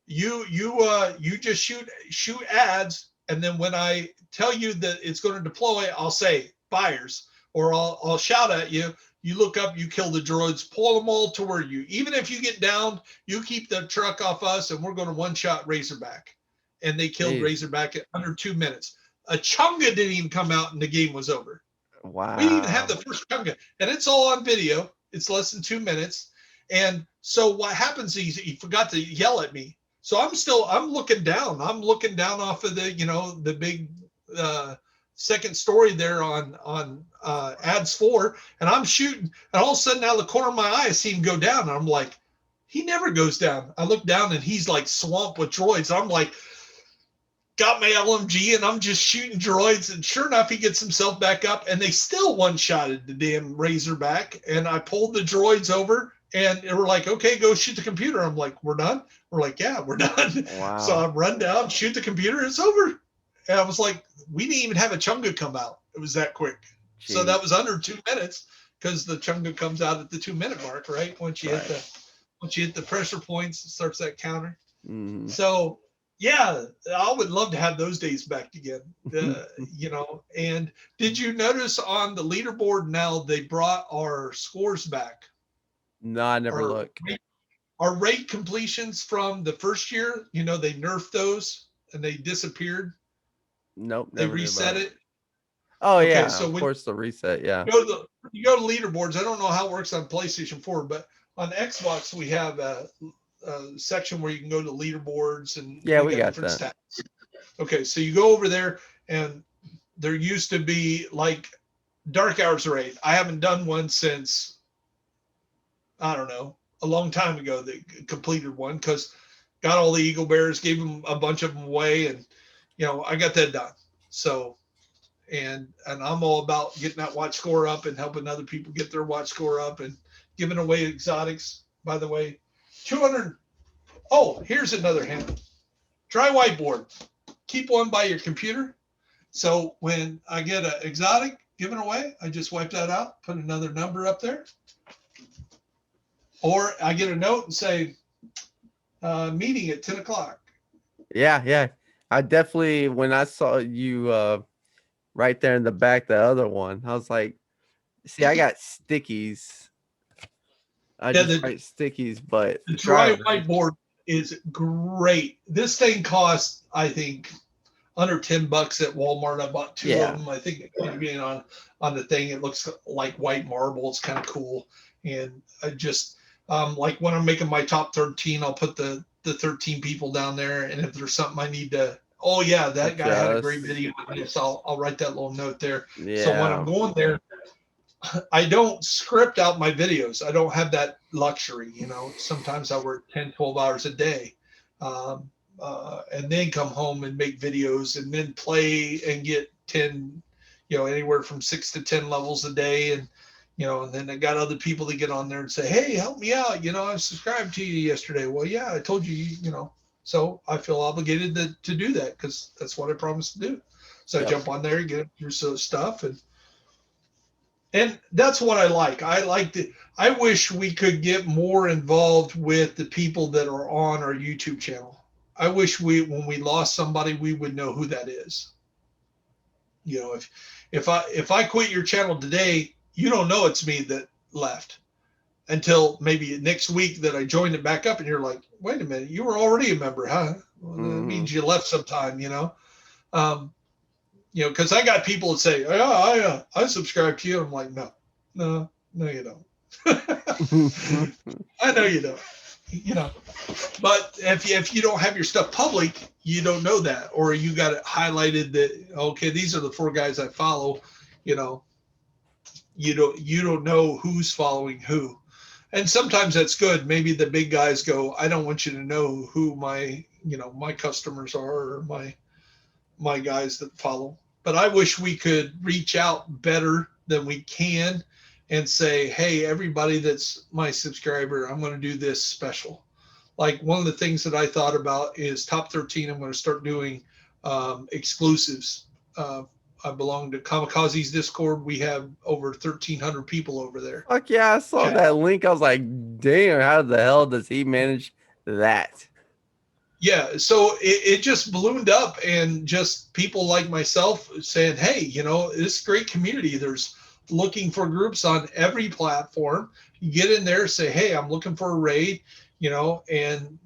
you just shoot ads, and then when I tell you that it's going to deploy, I'll say Byers, or I'll shout at you. You look up, you kill the droids, pull them all toward you. Even if you get downed, you keep the truck off us, and we're going to one-shot Razorback. And they killed Razorback at under 2 minutes. A Chunga didn't even come out, and the game was over. Wow! We didn't even have the first Chunga, and it's all on video. It's less than 2 minutes. And so what happens is he forgot to yell at me. So I'm looking down. I'm looking down off of the big second story there on ads 4, and I'm shooting, and all of a sudden out of the corner of my eye I see him go down, and I'm like, he never goes down. I look down and he's like swamped with droids. I'm like, got my LMG and I'm just shooting droids, and sure enough he gets himself back up, and they still one-shotted the damn Razorback, and I pulled the droids over. And they were like, "Okay, go shoot the computer." I'm like, "We're done?" We're like, "Yeah, we're done." Wow. So I run down, shoot the computer, it's over. And I was like, we didn't even have a Chunga come out. It was that quick. Jeez. So that was under 2 minutes, because the Chunga comes out at the 2 minute mark, right? Once you hit the pressure points, it starts that counter. Mm-hmm. So yeah, I would love to have those days back again. And did you notice on the leaderboard now they brought our scores back? No, I never looked. Our raid completions from the first year, they nerfed those and they disappeared. Nope. They reset it. Oh, okay, yeah. So of course, the reset. Yeah. You go to leaderboards. I don't know how it works on PlayStation 4, but on Xbox, we have a section where you can go to leaderboards and we got different that. stats. Okay, so you go over there, and there used to be like Dark Hours Raid. I haven't done one since, I don't know, a long time ago. They completed one because got all the Eagle Bears, gave them a bunch of them away, and I got that done. So, and I'm all about getting that watch score up and helping other people get their watch score up and giving away exotics. By the way, 200. Oh, here's another hint. Dry whiteboard. Keep one by your computer. So when I get an exotic given away, I just wipe that out, put another number up there. Or I get a note and say, meeting at 10 o'clock. Yeah. I definitely, when I saw you right there in the back, the other one, I was like, see, I got stickies. I just write stickies, but the dry whiteboard is great. This thing costs, I think, under $10 at Walmart. I bought two of them. I think being on the thing, it looks like white marble. It's kind of cool. And I just like when I'm making my top 13, I'll put the 13 people down there. And if there's something I need to, that guy had a great video on this, I'll write that little note there. Yeah. So when I'm going there, I don't script out my videos. I don't have that luxury. Sometimes I work 10, 12 hours a day. And then come home and make videos and then play and get 10, anywhere from 6 to 10 levels a day. And, and then I got other people that get on there and say, hey, help me out. I subscribed to you yesterday. Well, yeah, I told you, so I feel obligated to do that because that's what I promised to do. So I jump on there and get through some stuff. And that's what I like. I wish we could get more involved with the people that are on our YouTube channel. I wish when we lost somebody, we would know who that is. If I quit your channel today, you don't know it's me that left until maybe next week that I joined it back up, and you're like, wait a minute, you were already a member, huh? Well, that means you left sometime, because I got people that say, I subscribe to you. I'm like, no, you don't. I know you don't. But if you don't have your stuff public, you don't know that, or you got it highlighted that, okay, these are the 4 guys I follow. You don't know who's following who, and sometimes that's good. Maybe the big guys go, I don't want you to know who my customers are or my guys that follow. But I wish we could reach out better than we can and say, hey, everybody that's my subscriber, I'm going to do this special. Like one of the things that I thought about is top 13. I'm going to start doing exclusives. I belong to Kamikaze's Discord. We have over 1,300 people over there. Fuck yeah, I saw that link. I was like, damn, how the hell does he manage that? Yeah, so it just ballooned up, and just people like myself saying, hey, this great community. There's looking for groups on every platform. You get in there, say, hey, I'm looking for a raid, and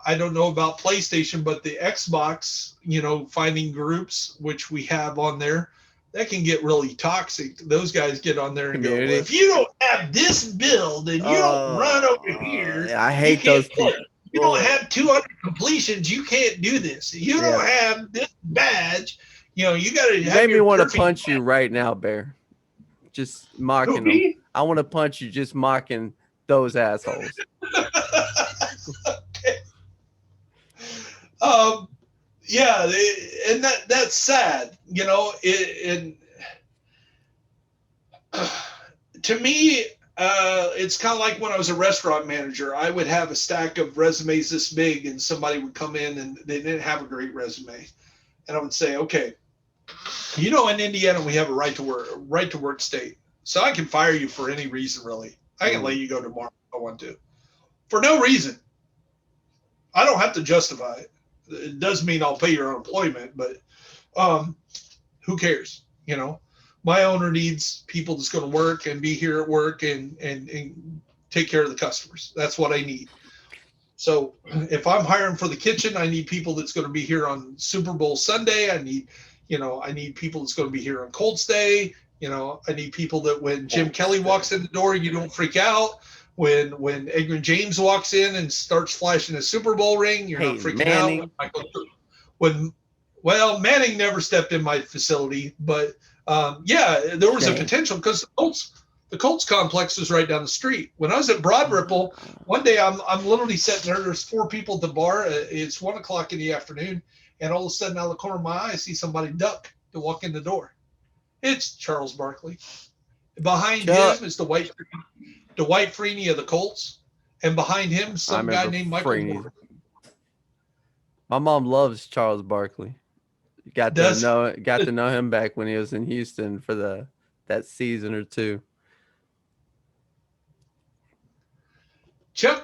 I don't know about PlayStation, but the Xbox, finding groups, which we have on there, that can get really toxic. Those guys get on there and go, well, if you don't have this build and you don't run over here, I hate those people. You don't have 200 completions, you can't do this. You don't have this badge, you got to have. You made me want to punch you right now, Bear. Just mocking them. I want to punch you just mocking those assholes. Okay. And that's sad, to me, it's kind of like when I was a restaurant manager. I would have a stack of resumes this big, and somebody would come in and they didn't have a great resume, and I would say, okay, in Indiana we have a right to work state, so I can fire you for any reason, really. I can let you go tomorrow if I want to, for no reason. I don't have to justify it. It does mean I'll pay your unemployment, but who cares? My owner needs people that's going to work and be here at work and take care of the customers. That's what I need. So if I'm hiring for the kitchen, I need people that's going to be here on Super Bowl Sunday. I need people that's going to be here on Colts Day. I need people that when Jim Kelly walks in the door, you don't freak out. When Edgerrin James walks in and starts flashing a Super Bowl ring, you're not freaking out. Well, Manning never stepped in my facility, but there was a potential because the Colts complex was right down the street. When I was at Broad Ripple, one day I'm literally sitting there. There's 4 people at the bar. It's 1:00 in the afternoon, and all of a sudden, out of the corner of my eye, I see somebody duck to walk in the door. It's Charles Barkley. Behind him is the White Freeney of the Colts, and behind him some guy named Michael Jordan. My mom loves Charles Barkley. Got to know him back when he was in Houston for that season or two. Chuck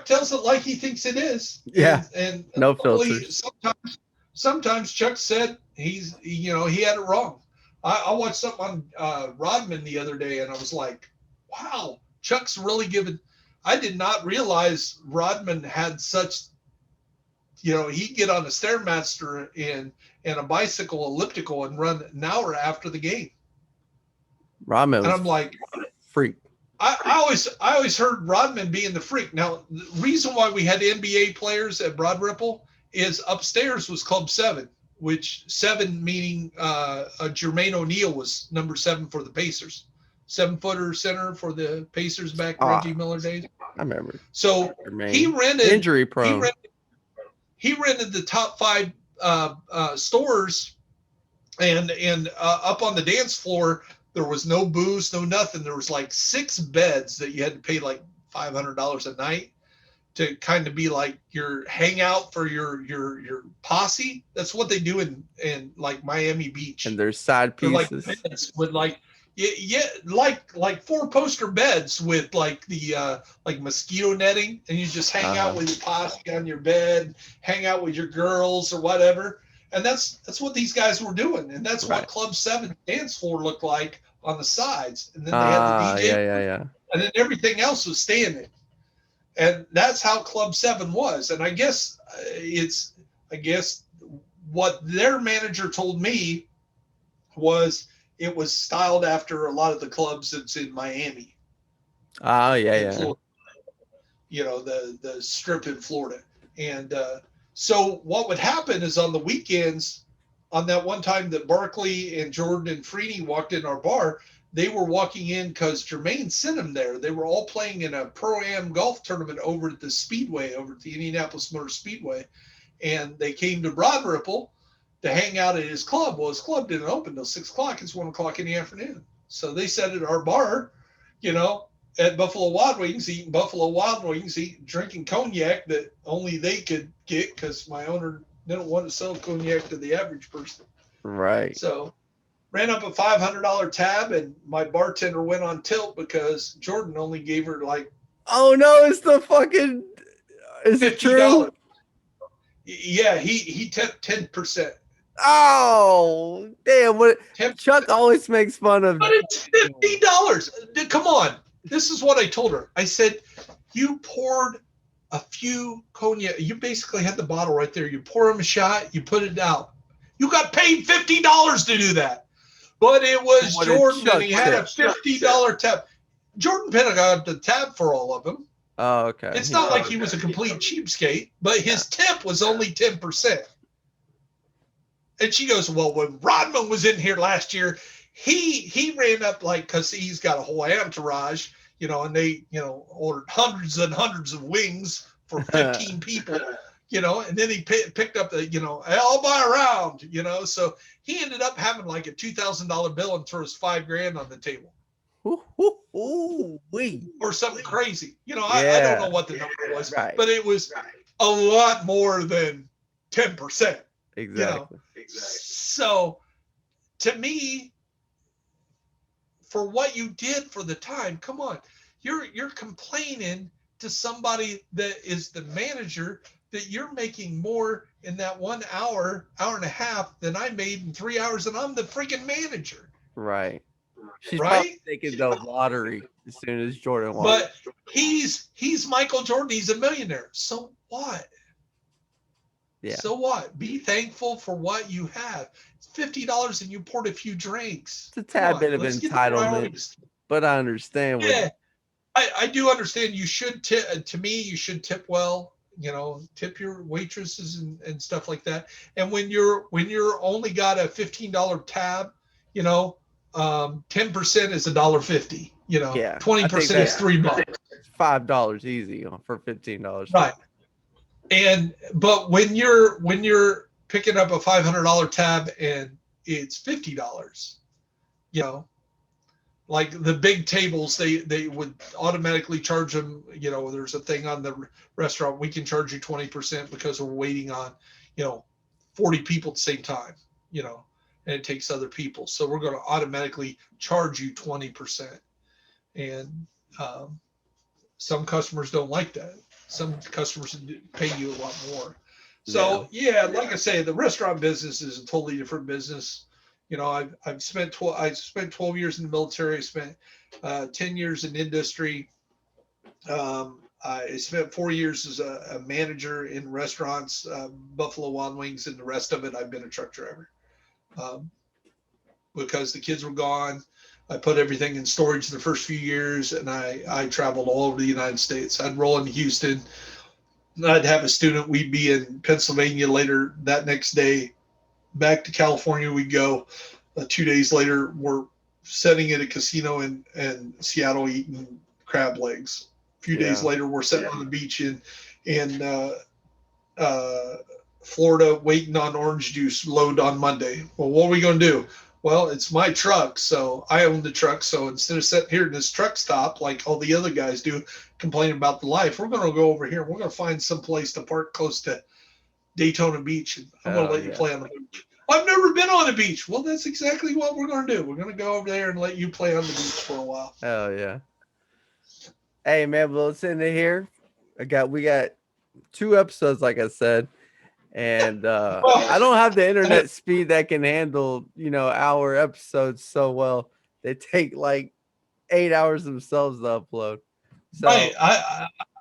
tells it like he thinks it is. Yeah, and no filters. Sometimes Chuck said he had it wrong. I watched something on Rodman the other day, and I was like, wow, Chuck's really given. I did not realize Rodman had such. He'd get on a Stairmaster and a bicycle elliptical and run an hour after the game. Rodman, and I'm like, freak. I always heard Rodman being the freak. Now, the reason why we had NBA players at Broad Ripple is upstairs was Club 7, which 7 meaning Jermaine O'Neal was number 7 for the Pacers. 7-footer center for the Pacers back in Reggie Miller days. I remember. So Jermaine. He rented injury prone. He rented the top 5 stores, and up on the dance floor. There was no booze, no nothing. There was like 6 beds that you had to pay like $500 a night to kind of be like your hangout for your posse. That's what they do in like Miami Beach. And there's side pieces. Like beds with like like 4 poster beds with like the like mosquito netting, and you just hang out with your posse on your bed, hang out with your girls or whatever. And that's what these guys were doing, and that's what Club 7 dance floor looked like on the sides. And then they had the DJ, and then everything else was standing. And that's how Club 7 was. And I guess what their manager told me was it was styled after a lot of the clubs that's in Miami. Florida. The strip in Florida. And so what would happen is on the weekends, on that one time that Barkley and Jordan and Freeney walked in our bar, they were walking in because Jermaine sent them there. They were all playing in a Pro-Am golf tournament over at the Speedway, over at the Indianapolis Motor Speedway. And they came to Broad Ripple to hang out at his club. Well, his club didn't open till 6 o'clock. It's 1 o'clock in the afternoon. So they sat at our bar, at Buffalo Wild Wings, eating Buffalo Wild Wings, drinking cognac that only they could get because my owner didn't want to sell cognac to the average person. Right. So ran up a $500 tab, and my bartender went on tilt because Jordan only gave her like. Oh no! Is it true? Yeah, he tipped 10%. Oh damn! What 10%. Chuck always makes fun of. But it's $50. Come on. This is what I told her. I said, you poured a few cognac. You basically had the bottle right there. You pour him a shot. You put it out. You got paid $50 to do that. But it was Jordan, and he had a $50 tab. Jordan Penn got the tab for all of them. Oh, okay. It's not like he was a complete cheapskate, but his tip was only 10%. And she goes, well, when Rodman was in here last year, he ran up because he's got a whole entourage, and they, ordered hundreds and hundreds of wings for 15 people, and then he picked up the, I'll buy a round, so he ended up having like a $2,000 bill and throws $5,000 on the table. Or something crazy. I don't know what the number was, but it was a lot more than 10%. Exactly. So to me, for what you did for the time, come on, you're complaining to somebody that is the manager that you're making more in that 1 hour, hour and a half than I made in 3 hours, and I'm the freaking manager. Right. She's probably thinking the lottery as soon as Jordan won. But he's Michael Jordan. He's a millionaire. So what? Yeah. So what? Be thankful for what you have. It's $50 and you poured a few drinks. It's a tad bit of entitlement, but I understand. I do understand you should tip. To me, you should tip well. Tip your waitresses and stuff like that. And when you're only got a $15 tab, 10% is $1.50. Yeah, 20% is $3. $5 easy for $15. Right. But when you're picking up a $500 tab and it's $50, like the big tables, they would automatically charge them. There's a thing on the restaurant, we can charge you 20% because we're waiting on 40 people at the same time, and it takes other people, so we're going to automatically charge you 20%. And some customers don't like that. Some customers pay you a lot more. So like I say, the restaurant business is a totally different business. I've spent 12 years in the military. I spent 10 years in industry. I spent 4 years as a manager in restaurants, Buffalo Wild Wings, and the rest of it I've been a truck driver. Because the kids were gone, I put everything in storage the first few years, and I traveled all over the United States. I'd roll into Houston. I'd have a student. We'd be in Pennsylvania later that next day. Back to California we'd go. 2 days later, we're sitting at a casino in Seattle eating crab legs. A few days later, we're sitting on the beach in Florida waiting on orange juice load on Monday. Well, what are we going to do? Well, it's my truck, so I own the truck. So instead of sitting here in this truck stop like all the other guys do, complaining about the life, we're going to go over here. We're going to find some place to park close to Daytona Beach, and I'm going to let you play on the beach. I've never been on a beach. Well, that's exactly what we're going to do. We're going to go over there and let you play on the beach for a while. Oh yeah. Hey man, well, let's end it here. We got 2 episodes, like I said, and I don't have the internet speed that can handle our episodes so well. They take like 8 hours themselves to upload. So right.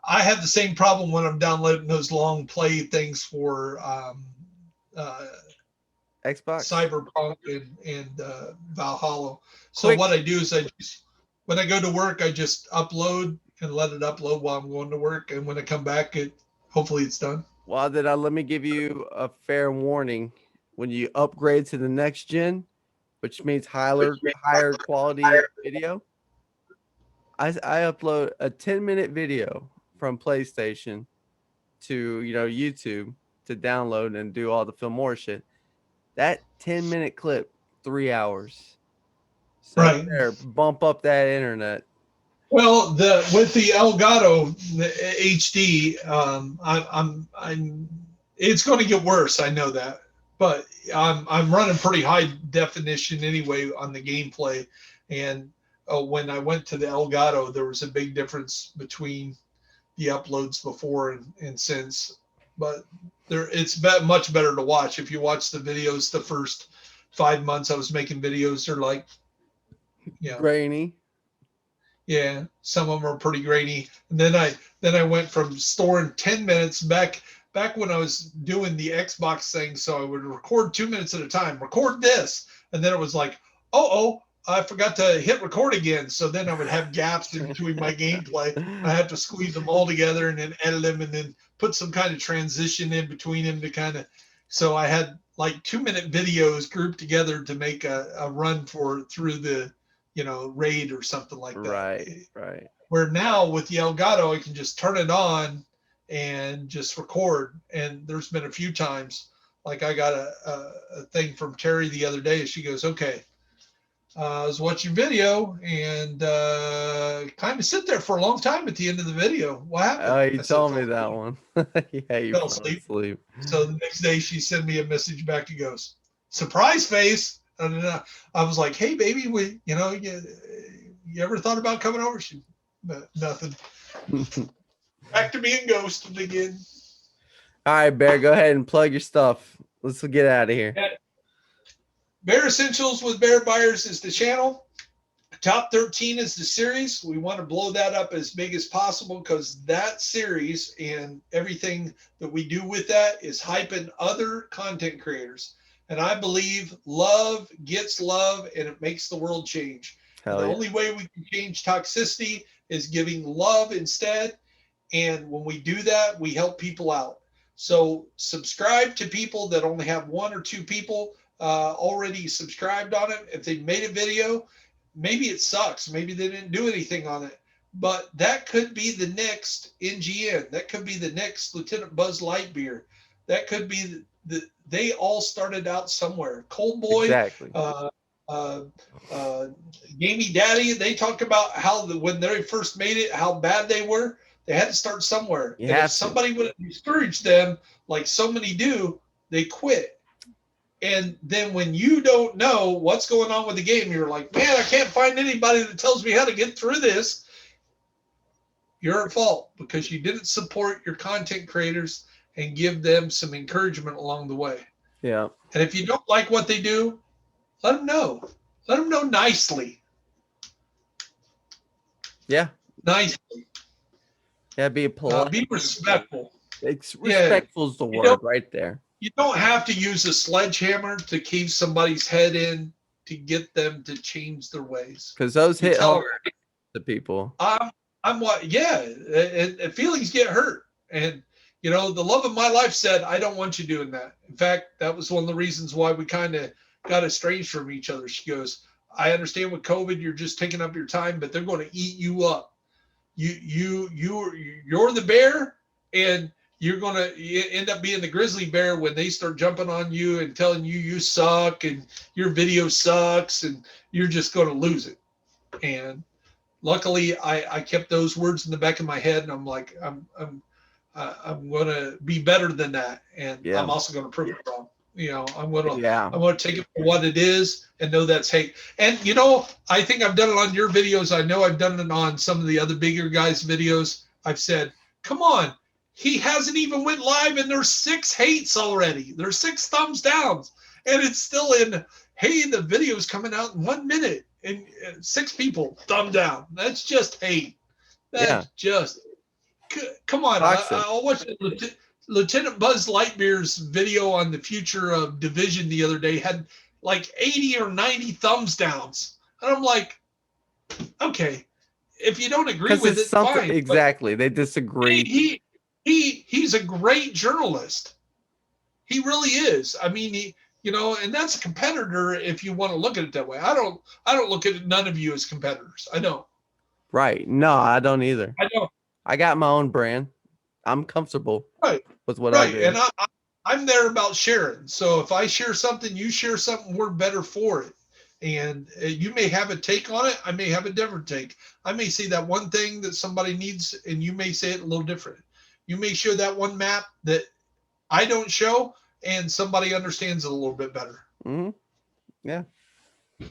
I have the same problem when I'm downloading those long play things for Xbox, Cyberpunk, and Valhalla. So what I do is when I go to work, I just upload and let it upload while I'm going to work. And when I come back, hopefully it's done. Well, then let me give you a fair warning. When you upgrade to the next gen, which means higher quality video, I upload a 10-minute video from PlayStation to YouTube to download and do all the Filmora shit. That 10-minute clip, 3 hours. So right there, bump up that internet. Well, with the Elgato HD, it's going to get worse. I know that, but I'm running pretty high definition anyway on the gameplay. And when I went to the Elgato, there was a big difference between the uploads before and since. But it's much better to watch. If you watch the videos, the first 5 months I was making videos, they're like, grainy. Yeah, some of them are pretty grainy. And then I went from storing 10 minutes back when I was doing the Xbox thing. So I would record 2 minutes at a time, record this. And then it was like, I forgot to hit record again. So then I would have gaps in between my gameplay. I have to squeeze them all together and then edit them and then put some kind of transition in between them to kind of, so I had like 2-minute videos grouped together to make a run through the, raid or something like that. Right. Where now with the Elgato, I can just turn it on and just record. And there's been a few times, like I got a thing from Terry the other day. She goes, okay, I was watching video and kind of sit there for a long time at the end of the video. What happened? Oh, you told me that one. Yeah, you fell asleep. So the next day she sent me a message back and goes, surprise face. And I was like, hey, baby, you ever thought about coming over? She, nothing. Back to being ghosted again. All right, Bear, go ahead and plug your stuff. Let's get out of here. Bear Essentials with Bear Byers is the channel. Top 13 is the series. We want to blow that up as big as possible because that series and everything that we do with that is hyping other content creators. And I believe love gets love and it makes the world change. And the only way we can change toxicity is giving love instead. And when we do that, we help people out. So subscribe to people that only have 1 or 2 people already subscribed on it. If they made a video, maybe it sucks. Maybe they didn't do anything on it. But that could be the next NGN. That could be the next Lieutenant Buzz Lightyear. That could be they all started out somewhere. Cold Boy, exactly. Gamey Daddy, they talk about how when they first made it, how bad they were. They had to start somewhere. And if somebody would have discouraged them, like so many do, they quit. And then when you don't know what's going on with the game, you're like, man, I can't find anybody that tells me how to get through this. You're at fault because you didn't support your content creators and give them some encouragement along the way. Yeah. And if you don't like what they do, let them know. Let them know nicely. Yeah. Nicely. Yeah, be polite. Be respectful. Respectful is the word right there. You don't have to use a sledgehammer to keep somebody's head in to get them to change their ways. Because those hit hard to people. And feelings get hurt. And, the love of my life said, I don't want you doing that. In fact, that was one of the reasons why we kind of got estranged from each other. She goes, I understand with COVID, you're just taking up your time, but they're going to eat you up. You're the bear, and you're going to end up being the grizzly bear when they start jumping on you and telling you suck and your video sucks and you're just going to lose it. And luckily I kept those words in the back of my head, and I'm like, I'm going to be better than that. And I'm also going to prove it wrong. I'm going to take it for what it is and know that's hate. And, I think I've done it on your videos. I know I've done it on some of the other bigger guys' videos. I've said, come on, he hasn't even went live and there's 6 hates already. There's 6 thumbs downs, and it's still in, hey, the video's coming out in 1 minute and 6 people thumb down. That's just hate. That's just, come on. I'll watch Lieutenant Buzz Lightyear's video on the future of Division the other day had like 80 or 90 thumbs downs. And I'm like, okay, if you don't agree with it, fine. Exactly. They disagree. He's a great journalist. He really is. I mean, and that's a competitor if you want to look at it that way. I don't look at none of you as competitors. I don't. Right. No, I don't either. I don't. I got my own brand. I'm comfortable with what I do. And I'm there about sharing. So if I share something, you share something, we're better for it. And you may have a take on it. I may have a different take. I may say that one thing that somebody needs, and you may say it a little different. You may show that one map that I don't show, and somebody understands it a little bit better. Mm-hmm. Yeah. All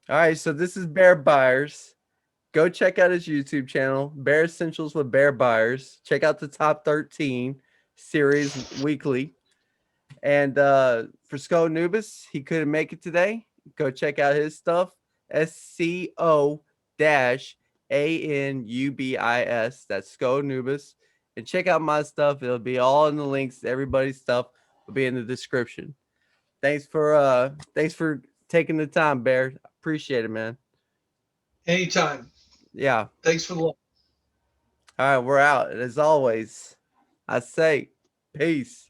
right. So this is Bear Byers. Go check out his YouTube channel, Bear Essentials with Bear Byers. Check out the top 13 series weekly. And for Sco-Anubis, he couldn't make it today. Go check out his stuff, Sco-Anubis. That's Sco-Anubis. And check out my stuff. It'll be all in the links. Everybody's stuff will be in the description. Thanks for taking the time, Bear. Appreciate it, man. Anytime. Yeah. Thanks for the love. All right, we're out. As always, I say peace.